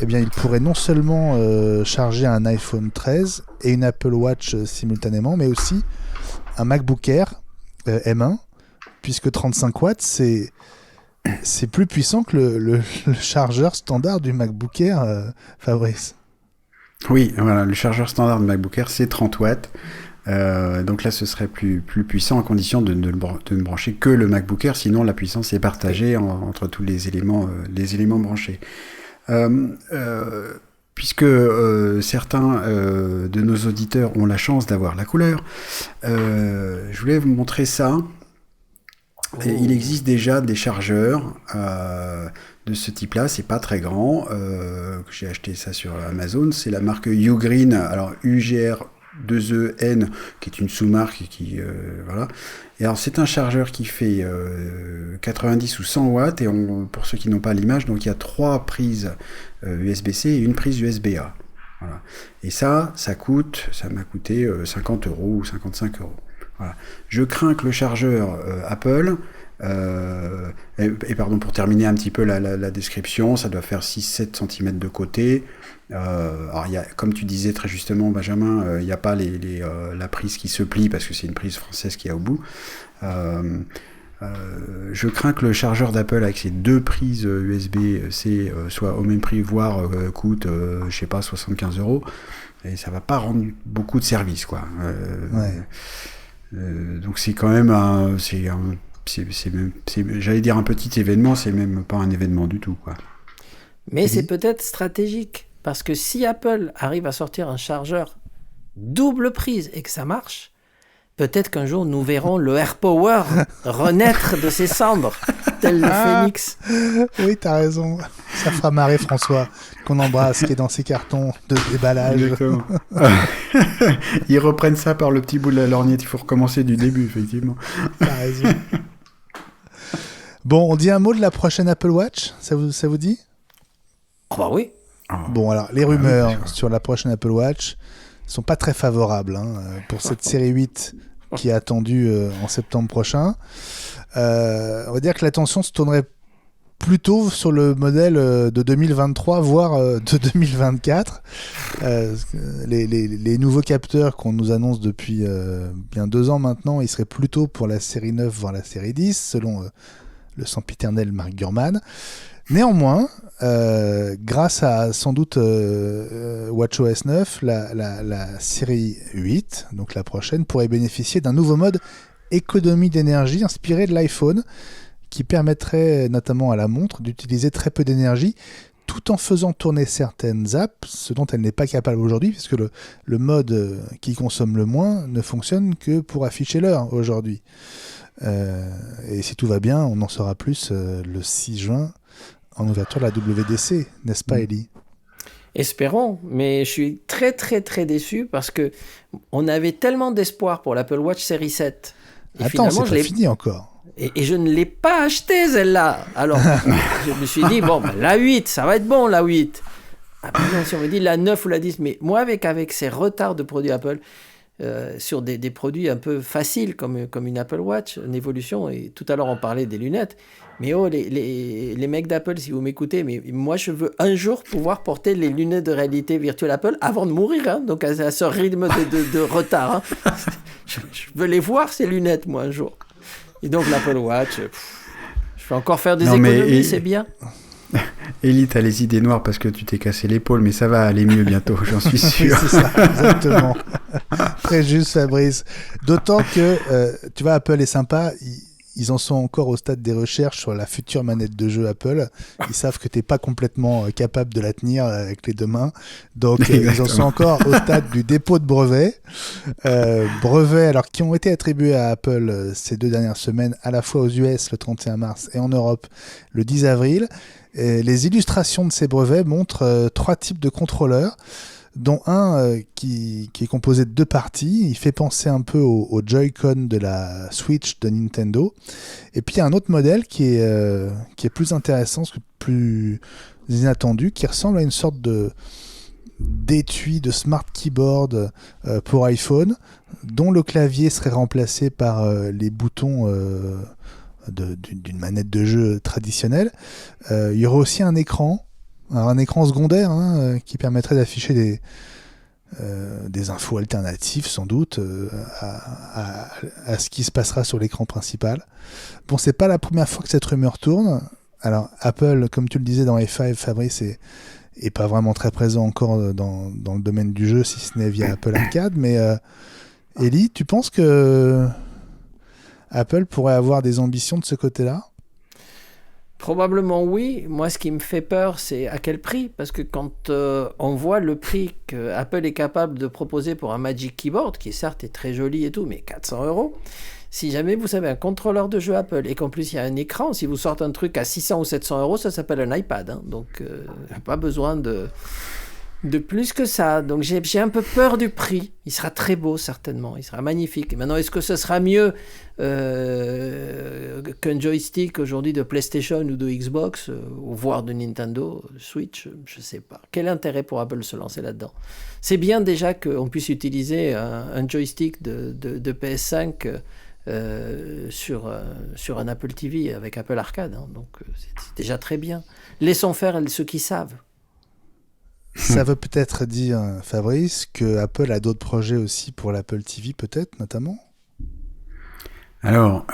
eh bien, il pourrait non seulement charger un iPhone 13 et une Apple Watch simultanément, mais aussi un MacBook Air M1, puisque 35 watts, c'est plus puissant que le chargeur standard du MacBook Air, Fabrice. Oui, voilà, le chargeur standard de MacBook Air, c'est 30 watts. Donc là, ce serait plus puissant à condition de ne brancher que le MacBook Air, sinon la puissance est partagée entre tous les éléments branchés. Puisque certains de nos auditeurs ont la chance d'avoir la couleur, je voulais vous montrer ça. Et il existe déjà des chargeurs de ce type-là, c'est pas très grand. J'ai acheté ça sur Amazon, c'est la marque Ugreen, alors UGR2EN, qui est une sous-marque qui voilà. Et alors c'est un chargeur qui fait 90 ou 100 watts, et pour ceux qui n'ont pas l'image, donc il y a 3 prises USB-C et une prise USB-A. Voilà. Et ça m'a coûté 50 € ou 55 €. Voilà. Je crains que le chargeur Apple, et pardon, pour terminer un petit peu la description, ça doit faire 6-7 cm de côté. Alors comme tu disais très justement, Benjamin, il n'y a pas la prise qui se plie, parce que c'est une prise française qu'il y a au bout. Je crains que le chargeur d'Apple avec ses 2 prises USB-C soit au même prix, voire coûte, je sais pas, 75 €. Et ça va pas rendre beaucoup de service, quoi. Donc c'est quand même j'allais dire un petit événement, c'est même pas un événement du tout, quoi. Mais c'est peut-être stratégique, parce que si Apple arrive à sortir un chargeur double prise et que ça marche, peut-être qu'un jour nous verrons le AirPower renaître de ses cendres, tel le phénix. Oui, t'as raison. Ça fera marrer François, qu'on embrasse, qui est dans ses cartons de déballage. Exactement. Ils reprennent ça par le petit bout de la lorgnette, il faut recommencer du début, effectivement. T'as raison. Bon, on dit un mot de la prochaine Apple Watch, ça vous dit ? Oh bah oui. Bon, alors, les rumeurs sur la prochaine Apple Watch sont pas très favorables pour cette série 8 qui est attendue en septembre prochain. On va dire que l'attention se tournerait plutôt sur le modèle de 2023, voire de 2024. Les nouveaux capteurs qu'on nous annonce depuis bien 2 ans maintenant, ils seraient plutôt pour la série 9, voire la série 10, selon le sempiternel Mark Gurman. Néanmoins, grâce à sans doute WatchOS 9, la série 8, donc la prochaine, pourrait bénéficier d'un nouveau mode économie d'énergie inspiré de l'iPhone, qui permettrait notamment à la montre d'utiliser très peu d'énergie, tout en faisant tourner certaines apps, ce dont elle n'est pas capable aujourd'hui, puisque le mode qui consomme le moins ne fonctionne que pour afficher l'heure aujourd'hui. Et si tout va bien, on en saura plus le 6 juin en ouverture de la WDC, n'est-ce pas, Ellie ? Espérons, mais je suis très très très déçu parce que on avait tellement d'espoir pour l'Apple Watch série 7. Et attends, c'est pas fini encore. Et je ne l'ai pas acheté celle-là. Alors, je me suis dit, bon, la 8, ça va être bon, la 8. Ah ben non, si on me dit la 9 ou la 10, mais moi, avec ces retards de produits Apple, sur des produits un peu faciles comme une Apple Watch, une évolution, et tout à l'heure on parlait des lunettes, mais les mecs d'Apple, si vous m'écoutez, mais moi je veux un jour pouvoir porter les lunettes de réalité virtuelle Apple avant de mourir, hein, donc à ce rythme de retard. Hein. Je veux les voir ces lunettes, moi, un jour. Et donc l'Apple Watch, je vais encore faire des économies, c'est bien. Ellie, t'as les idées noires parce que tu t'es cassé l'épaule, mais ça va aller mieux bientôt, j'en suis sûr. Oui, c'est ça, exactement. Très juste, Fabrice. D'autant que, tu vois, Apple est sympa, ils en sont encore au stade des recherches sur la future manette de jeu Apple. Ils savent que t'es pas complètement capable de la tenir avec les deux mains. Donc, ils en sont encore au stade du dépôt de brevets. Brevets, alors, qui ont été attribués à Apple ces 2 dernières semaines, à la fois aux US le 31 mars et en Europe le 10 avril. Et les illustrations de ces brevets montrent 3 types de contrôleurs, dont un qui est composé de 2 parties. Il fait penser un peu au Joy-Con de la Switch de Nintendo. Et puis il y a un autre modèle qui est plus intéressant, plus inattendu, qui ressemble à une sorte d'étui de smart keyboard pour iPhone, dont le clavier serait remplacé par les boutons d'une manette de jeu traditionnelle. Il y aurait aussi un écran secondaire qui permettrait d'afficher des infos alternatives sans doute à ce qui se passera sur l'écran principal. Bon, c'est pas la première fois que cette rumeur tourne. Alors Apple, comme tu le disais dans F5, Fabrice, est pas vraiment très présent encore dans le domaine du jeu, si ce n'est via Apple Arcade, mais Ellie, tu penses que Apple pourrait avoir des ambitions de ce côté-là ? Probablement oui. Moi, ce qui me fait peur, c'est à quel prix. Parce que quand on voit le prix qu'Apple est capable de proposer pour un Magic Keyboard, qui certes est très joli et tout, mais 400 €, si jamais vous avez un contrôleur de jeu Apple et qu'en plus il y a un écran, si vous sortez un truc à 600 ou 700 €, ça s'appelle un iPad. Hein. Donc, pas besoin de plus que ça. Donc j'ai un peu peur du prix. Il sera très beau certainement, il sera magnifique. Et maintenant, est-ce que ce sera mieux qu'un joystick aujourd'hui de PlayStation ou de Xbox, ou voire de Nintendo Switch? Je sais pas. Quel intérêt pour Apple se lancer là-dedans? C'est bien déjà qu'on puisse utiliser un joystick de PS5 sur un Apple TV avec Apple Arcade. Hein. Donc c'est déjà très bien. Laissons faire ceux qui savent. Ça veut peut-être dire, Fabrice, que Apple a d'autres projets aussi pour l'Apple TV, peut-être, notamment ? Alors,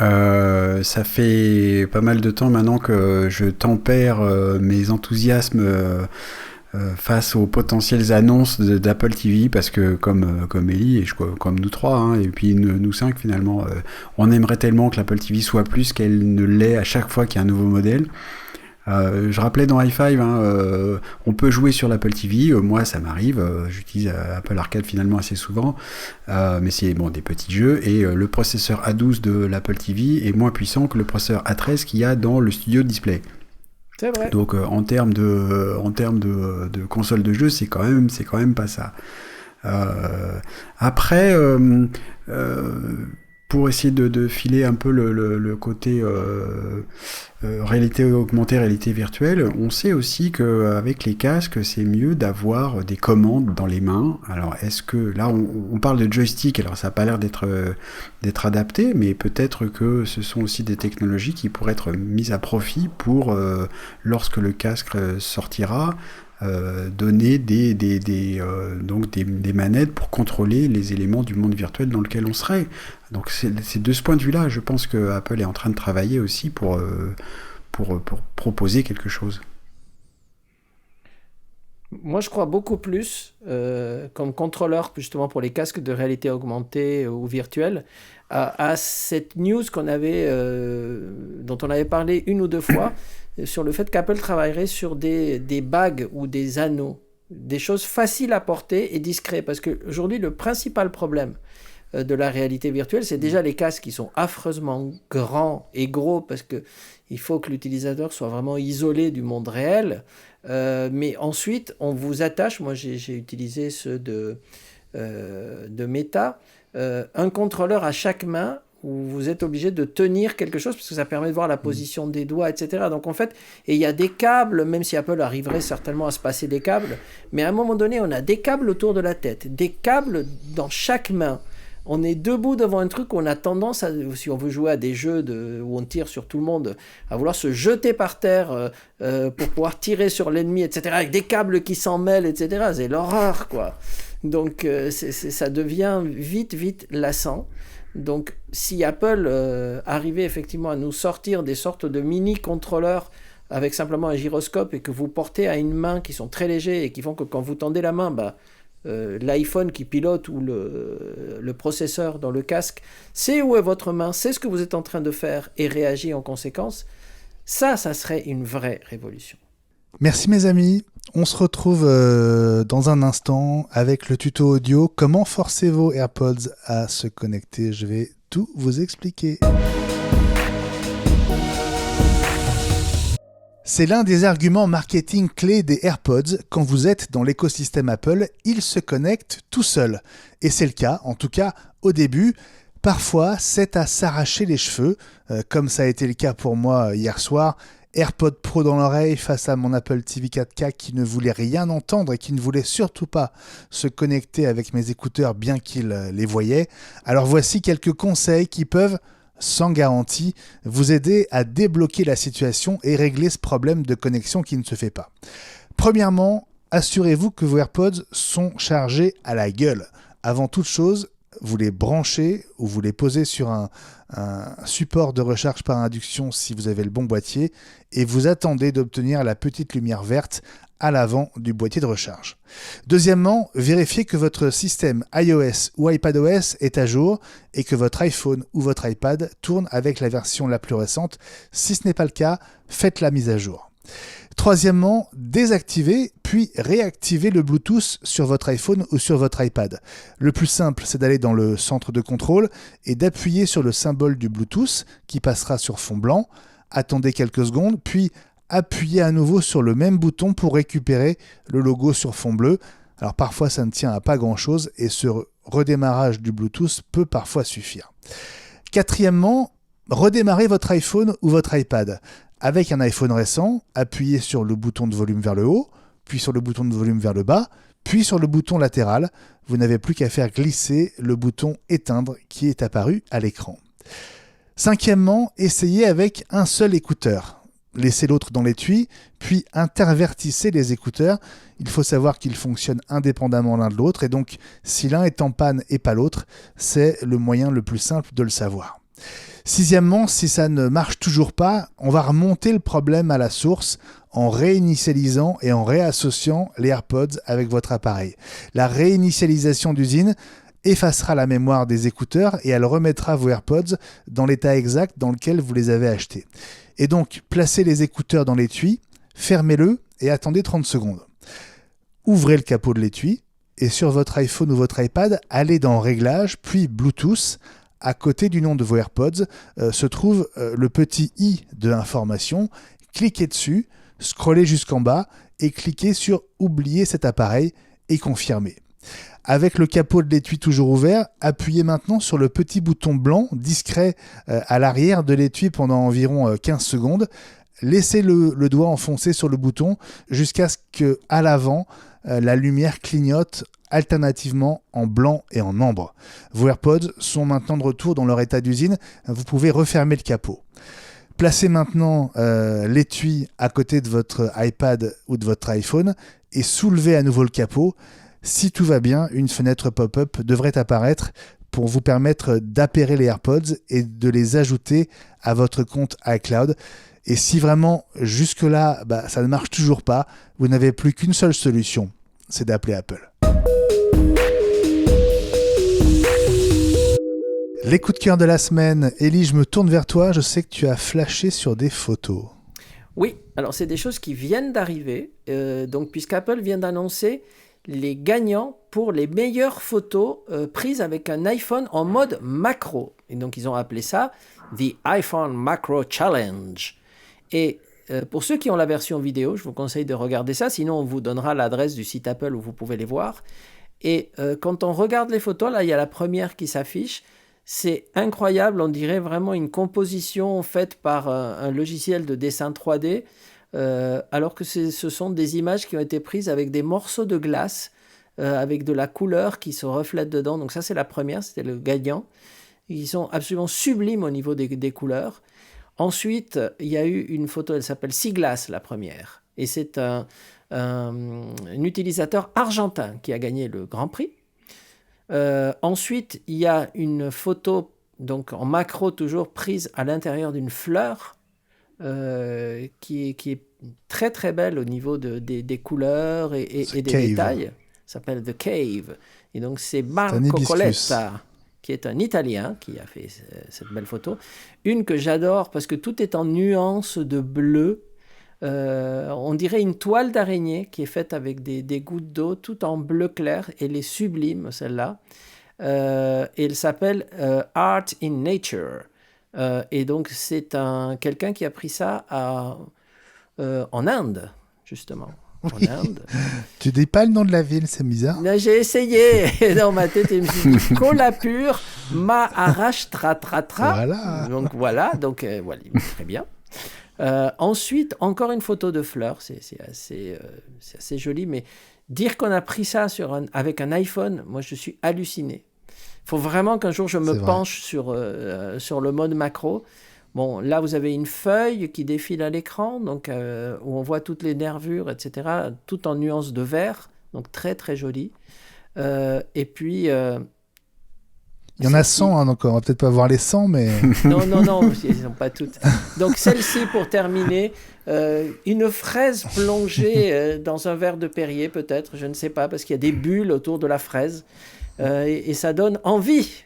ça fait pas mal de temps maintenant que je tempère mes enthousiasmes face aux potentielles annonces d'Apple TV, parce que comme Ellie, et comme nous trois, hein, et puis nous 5 finalement, on aimerait tellement que l'Apple TV soit plus qu'elle ne l'est à chaque fois qu'il y a un nouveau modèle. Je rappelais dans i5, on peut jouer sur l'Apple TV. Moi, ça m'arrive. J'utilise Apple Arcade finalement assez souvent, mais c'est des petits jeux. Et le processeur A12 de l'Apple TV est moins puissant que le processeur A13 qu'il y a dans le Studio Display. C'est vrai. Donc, en termes de console de jeu, c'est quand même pas ça. Après. Pour essayer de filer un peu le côté réalité augmentée, réalité virtuelle, on sait aussi qu'avec les casques, c'est mieux d'avoir des commandes dans les mains. Alors, est-ce que... Là, on parle de joystick, alors ça n'a pas l'air d'être adapté, mais peut-être que ce sont aussi des technologies qui pourraient être mises à profit pour, lorsque le casque sortira, donner des manettes pour contrôler les éléments du monde virtuel dans lequel on serait. Donc c'est de ce point de vue-là, je pense que Apple est en train de travailler aussi pour proposer quelque chose. Moi, je crois beaucoup plus, comme contrôleur justement pour les casques de réalité augmentée ou virtuelle, à cette news dont on avait parlé 1 ou 2 fois, sur le fait qu'Apple travaillerait sur des bagues ou des anneaux, des choses faciles à porter et discrets. Parce qu'aujourd'hui, le principal problème de la réalité virtuelle, c'est déjà les casques qui sont affreusement grands et gros, parce qu'il faut que l'utilisateur soit vraiment isolé du monde réel. Mais ensuite, on vous attache, moi j'ai utilisé ceux de Meta, un contrôleur à chaque main où vous êtes obligé de tenir quelque chose parce que ça permet de voir la position des doigts, etc. Donc en fait, et il y a des câbles, même si Apple arriverait certainement à se passer des câbles, mais à un moment donné, on a des câbles autour de la tête, des câbles dans chaque main. On est debout devant un truc où on a tendance, si on veut jouer à des jeux où on tire sur tout le monde, à vouloir se jeter par terre pour pouvoir tirer sur l'ennemi, etc. Avec des câbles qui s'en mêlent, etc. C'est l'horreur, quoi. Donc ça devient vite lassant. Donc si Apple arrivait effectivement à nous sortir des sortes de mini-contrôleurs avec simplement un gyroscope et que vous portez à une main qui sont très légers et qui font que quand vous tendez la main, l'iPhone qui pilote ou le processeur dans le casque sait où est votre main, sait ce que vous êtes en train de faire et réagit en conséquence, ça serait une vraie révolution. Merci mes amis, on se retrouve dans un instant avec le tuto audio. Comment forcer vos AirPods à se connecter? Je vais tout vous expliquer. C'est l'un des arguments marketing clés des AirPods. Quand vous êtes dans l'écosystème Apple, ils se connectent tout seuls. Et c'est le cas, en tout cas au début. Parfois, c'est à s'arracher les cheveux, comme ça a été le cas pour moi hier soir. AirPods Pro dans l'oreille face à mon Apple TV 4K qui ne voulait rien entendre et qui ne voulait surtout pas se connecter avec mes écouteurs bien qu'il les voyait. Alors voici quelques conseils qui peuvent, sans garantie, vous aider à débloquer la situation et régler ce problème de connexion qui ne se fait pas. Premièrement, assurez-vous que vos AirPods sont chargés à la gueule. Avant toute chose, vous les branchez ou vous les posez sur un support de recharge par induction si vous avez le bon boîtier et vous attendez d'obtenir la petite lumière verte à l'avant du boîtier de recharge. Deuxièmement, vérifiez que votre système iOS ou iPadOS est à jour et que votre iPhone ou votre iPad tourne avec la version la plus récente. Si ce n'est pas le cas, faites la mise à jour. Troisièmement, désactivez puis réactivez le Bluetooth sur votre iPhone ou sur votre iPad. Le plus simple, c'est d'aller dans le centre de contrôle et d'appuyer sur le symbole du Bluetooth qui passera sur fond blanc. Attendez quelques secondes, puis appuyez à nouveau sur le même bouton pour récupérer le logo sur fond bleu. Alors parfois, ça ne tient à pas grand-chose et ce redémarrage du Bluetooth peut parfois suffire. Quatrièmement, redémarrez votre iPhone ou votre iPad. Avec un iPhone récent, appuyez sur le bouton de volume vers le haut, puis sur le bouton de volume vers le bas, puis sur le bouton latéral. Vous n'avez plus qu'à faire glisser le bouton éteindre qui est apparu à l'écran. Cinquièmement, essayez avec un seul écouteur. Laissez l'autre dans l'étui, puis intervertissez les écouteurs. Il faut savoir qu'ils fonctionnent indépendamment l'un de l'autre, et donc si l'un est en panne et pas l'autre, c'est le moyen le plus simple de le savoir. Sixièmement, si ça ne marche toujours pas, on va remonter le problème à la source en réinitialisant et en réassociant les AirPods avec votre appareil. La réinitialisation d'usine effacera la mémoire des écouteurs et elle remettra vos AirPods dans l'état exact dans lequel vous les avez achetés. Et donc, placez les écouteurs dans l'étui, fermez-le et attendez 30 secondes. Ouvrez le capot de l'étui et sur votre iPhone ou votre iPad, allez dans Réglages, puis Bluetooth. À côté du nom de vos AirPods se trouve le petit i de l'information. Cliquez dessus, scrollez jusqu'en bas et cliquez sur « Oublier cet appareil » et confirmez. Avec le capot de l'étui toujours ouvert, appuyez maintenant sur le petit bouton blanc discret à l'arrière de l'étui pendant environ 15 secondes. Laissez le doigt enfoncé sur le bouton jusqu'à ce qu'à l'avant, la lumière clignote alternativement en blanc et en ambre. Vos AirPods sont maintenant de retour dans leur état d'usine. Vous pouvez refermer le capot. Placez maintenant l'étui à côté de votre iPad ou de votre iPhone et soulevez à nouveau le capot. Si tout va bien, une fenêtre pop-up devrait apparaître pour vous permettre d'appairer les AirPods et de les ajouter à votre compte iCloud. Et si vraiment jusque-là, ça ne marche toujours pas, vous n'avez plus qu'une seule solution, c'est d'appeler Apple. Les coups de cœur de la semaine. Élie, je me tourne vers toi, je sais que tu as flashé sur des photos. Oui, alors c'est des choses qui viennent d'arriver, donc puisqu'Apple vient d'annoncer les gagnants pour les meilleures photos prises avec un iPhone en mode macro. Et donc ils ont appelé ça The iPhone Macro Challenge. Et pour ceux qui ont la version vidéo, je vous conseille de regarder ça, sinon on vous donnera l'adresse du site Apple où vous pouvez les voir. Et quand on regarde les photos, là il y a la première qui s'affiche. C'est incroyable, on dirait vraiment une composition faite par un logiciel de dessin 3D, alors que ce sont des images qui ont été prises avec des morceaux de glace, avec de la couleur qui se reflète dedans. Donc ça c'est la première, c'était le gagnant. Ils sont absolument sublimes au niveau des couleurs. Ensuite, il y a eu une photo, elle s'appelle Seaglass, la première. Et c'est un utilisateur argentin qui a gagné le Grand Prix. Ensuite, il y a une photo, donc en macro toujours, prise à l'intérieur d'une fleur, qui est très très belle au niveau des couleurs et des détails. Ça s'appelle The Cave. Et donc c'est Marco Coletta, qui est un Italien, qui a fait cette belle photo. Une que j'adore parce que tout est en nuances de bleu. On dirait une toile d'araignée qui est faite avec des gouttes d'eau, tout en bleu clair. Elle est sublime, celle-là. Et elle s'appelle Art in Nature. Et donc, c'est quelqu'un qui a pris ça en Inde, justement. Oui. En Inde. Tu dis pas le nom de la ville, c'est bizarre. Là, j'ai essayé. Dans ma tête, il me dit Kolhapur, Maharashtra. Voilà. Donc, voilà. Donc, voilà, très bien. Ensuite, encore une photo de fleurs, c'est assez joli, mais dire qu'on a pris ça avec un iPhone, moi je suis halluciné. Il faut vraiment qu'un jour je me penche sur le mode macro. Bon, là vous avez une feuille qui défile à l'écran, donc, où on voit toutes les nervures, etc., tout en nuances de vert, donc très très joli. Et puis... il y en a 100, hein, donc on va peut-être pas voir les 100, mais... Non, ils sont pas toutes. Donc celle-ci, pour terminer, une fraise plongée dans un verre de Perrier, peut-être, je ne sais pas, parce qu'il y a des bulles autour de la fraise, et ça donne envie.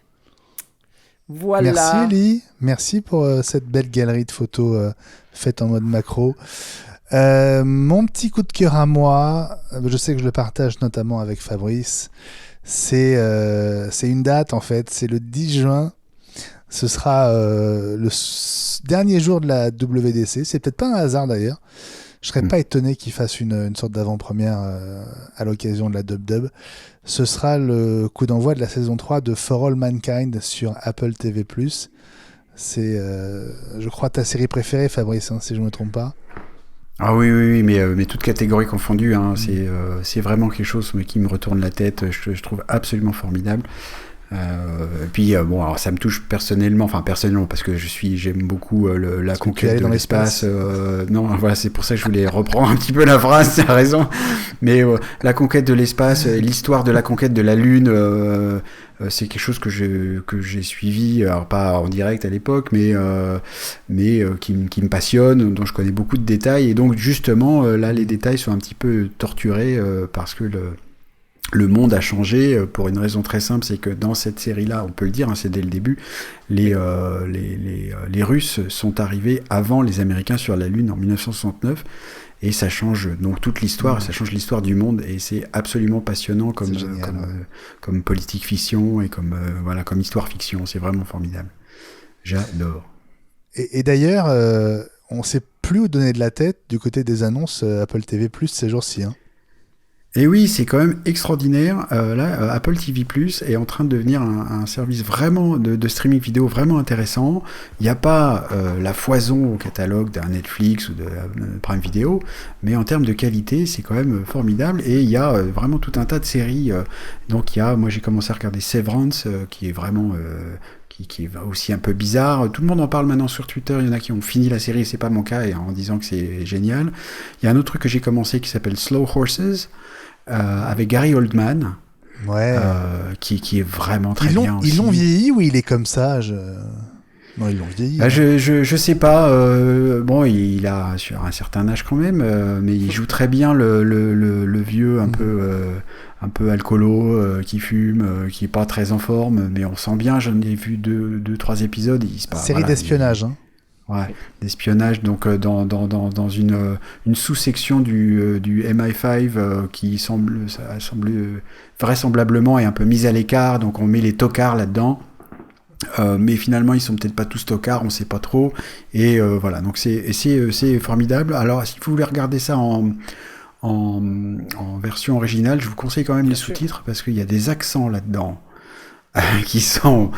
Voilà. Merci Ellie, merci pour cette belle galerie de photos faites en mode macro. Mon petit coup de cœur à moi, je sais que je le partage notamment avec Fabrice, c'est une date en fait, c'est le 10 juin, ce sera le dernier jour de la WDC, c'est peut-être pas un hasard d'ailleurs, je serais pas étonné qu'ils fassent une sorte d'avant-première à l'occasion de la Dub. Ce sera le coup d'envoi de la saison 3 de For All Mankind sur Apple TV+. C'est, je crois, ta série préférée, Fabrice, hein, si je ne me trompe pas. Ah oui, mais toutes catégories confondues, hein, c'est vraiment quelque chose qui me retourne la tête, je trouve absolument formidable. Et puis bon, alors ça me touche personnellement, parce que j'aime beaucoup la conquête de l'espace. Non, voilà, c'est pour ça que je voulais reprendre un petit peu la phrase, tu as raison. Mais la conquête de l'espace, l'histoire de la conquête de la Lune, c'est quelque chose que j'ai suivi, alors pas en direct à l'époque, mais qui me passionne, dont je connais beaucoup de détails. Et donc justement, là, les détails sont un petit peu torturés parce que le monde a changé pour une raison très simple, c'est que dans cette série-là, on peut le dire, hein, c'est dès le début, les Russes sont arrivés avant les Américains sur la Lune en 1969, et ça change donc toute l'histoire, ça change l'histoire du monde, et c'est absolument passionnant comme politique fiction et comme histoire fiction, c'est vraiment formidable. J'adore. Et d'ailleurs, on ne sait plus où donner de la tête du côté des annonces Apple TV+, ces jours-ci, hein. Et oui, c'est quand même extraordinaire. Là, Apple TV+ est en train de devenir un service vraiment de streaming vidéo vraiment intéressant. Il n'y a pas la foison au catalogue d'un Netflix ou de Prime Video, mais en termes de qualité, c'est quand même formidable. Et il y a vraiment tout un tas de séries. Donc moi j'ai commencé à regarder Severance, qui est vraiment... qui est aussi un peu bizarre. Tout le monde en parle maintenant sur Twitter. Il y en a qui ont fini la série, c'est pas mon cas, et en disant que c'est génial. Il y a un autre truc que j'ai commencé qui s'appelle Slow Horses, avec Gary Oldman, qui est vraiment très bien aussi. Ils l'ont vieilli ou il est comme ça Non, ils l'ont vieilli. Je sais pas. Bon, il a sur un certain âge quand même, mais il joue très bien le vieux un peu alcoolo, qui fume, qui est pas très en forme, mais on sent bien. J'en ai vu deux, 3 épisodes. Série d'espionnage. Hein. Ouais, d'espionnage, donc dans une sous-section du MI5 qui semble vraisemblablement est un peu mise à l'écart, donc on met les tocards là-dedans. Mais finalement ils sont peut-être pas tous tocards, on sait pas trop, et voilà, donc c'est formidable. Alors si vous voulez regarder ça en version originale, je vous conseille quand même les sous-titres, parce qu'il y a des accents là-dedans qui sont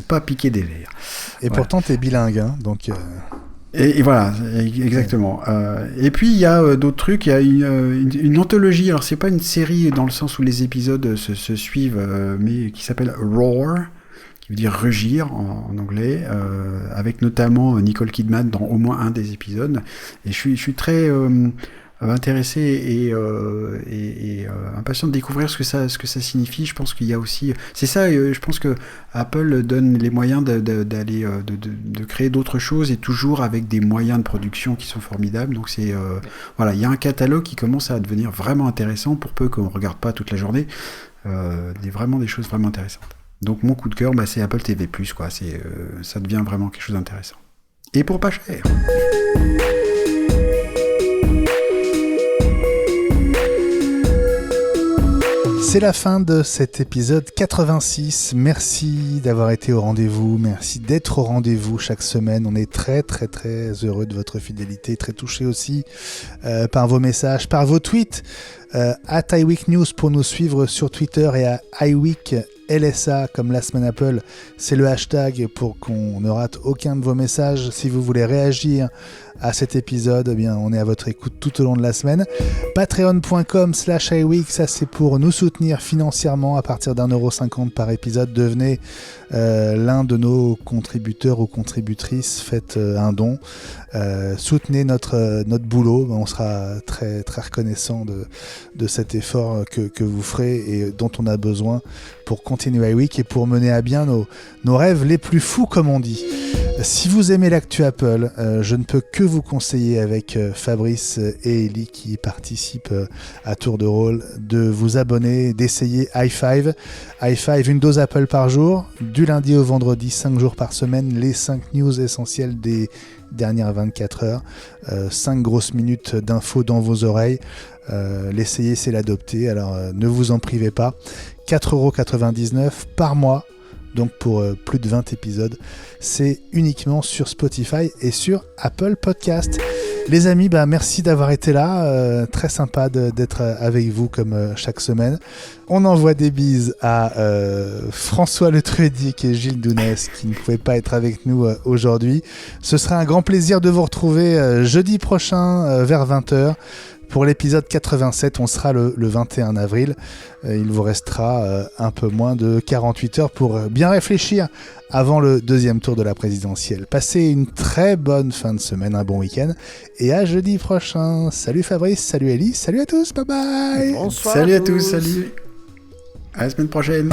pas piqués des verres. Et voilà. Pourtant t'es bilingue, hein, donc et voilà, exactement. Et puis il y a d'autres trucs. Il y a une anthologie. Alors c'est pas une série dans le sens où les épisodes se suivent, mais qui s'appelle Roar, qui veut dire rugir en anglais, avec notamment Nicole Kidman dans au moins un des épisodes. Et je suis très intéressé et impatient de découvrir ce que ça signifie. Je pense qu'il y a aussi, c'est ça, je pense que Apple donne les moyens d'aller de créer d'autres choses, et toujours avec des moyens de production qui sont formidables. Donc c'est voilà, il y a un catalogue qui commence à devenir vraiment intéressant, pour peu qu'on regarde pas toute la journée. Vraiment des choses vraiment intéressantes. Donc mon coup de cœur, c'est Apple TV+, quoi. Ça devient vraiment quelque chose d'intéressant. Et pour pas cher. C'est la fin de cet épisode 86. Merci d'avoir été au rendez-vous. Merci d'être au rendez-vous chaque semaine. On est très très très heureux de votre fidélité, très touché aussi par vos messages, par vos tweets. @iWeekNews pour nous suivre sur Twitter, et à iWeekLSA comme la semaine Apple, c'est le hashtag pour qu'on ne rate aucun de vos messages. Si vous voulez réagir à cet épisode, eh bien, on est à votre écoute tout au long de la semaine. Patreon.com/iWeek, ça c'est pour nous soutenir financièrement à partir d'1,50€ par épisode. Devenez l'un de nos contributeurs ou contributrices, faites un don, soutenez notre boulot. On sera très, très reconnaissant de cet effort que vous ferez et dont on a besoin pour continuer iWeek et pour mener à bien nos rêves les plus fous, comme on dit. Si vous aimez l'actu Apple, je ne peux que vous conseiller, avec Fabrice et Ellie qui participent à tour de rôle, de vous abonner, d'essayer i5. i5, une dose Apple par jour, du lundi au vendredi, 5 jours par semaine, les 5 news essentielles des dernières 24 heures, 5 grosses minutes d'infos dans vos oreilles. L'essayer, c'est l'adopter, alors ne vous en privez pas. 4,99€ par mois, donc pour plus de 20 épisodes. C'est uniquement sur Spotify et sur Apple Podcast. Les amis, merci d'avoir été là. Très sympa d'être avec vous comme chaque semaine. On envoie des bises à François Le Truedic et Gilles Dounès qui ne pouvaient pas être avec nous aujourd'hui. Ce sera un grand plaisir de vous retrouver jeudi prochain vers 20h. Pour l'épisode 87, on sera le 21 avril. Il vous restera un peu moins de 48 heures pour bien réfléchir avant le deuxième tour de la présidentielle. Passez une très bonne fin de semaine, un bon week-end, et à jeudi prochain. Salut Fabrice, salut Ellie, salut à tous, bye bye. Bonsoir. Salut à tous, salut. À la semaine prochaine.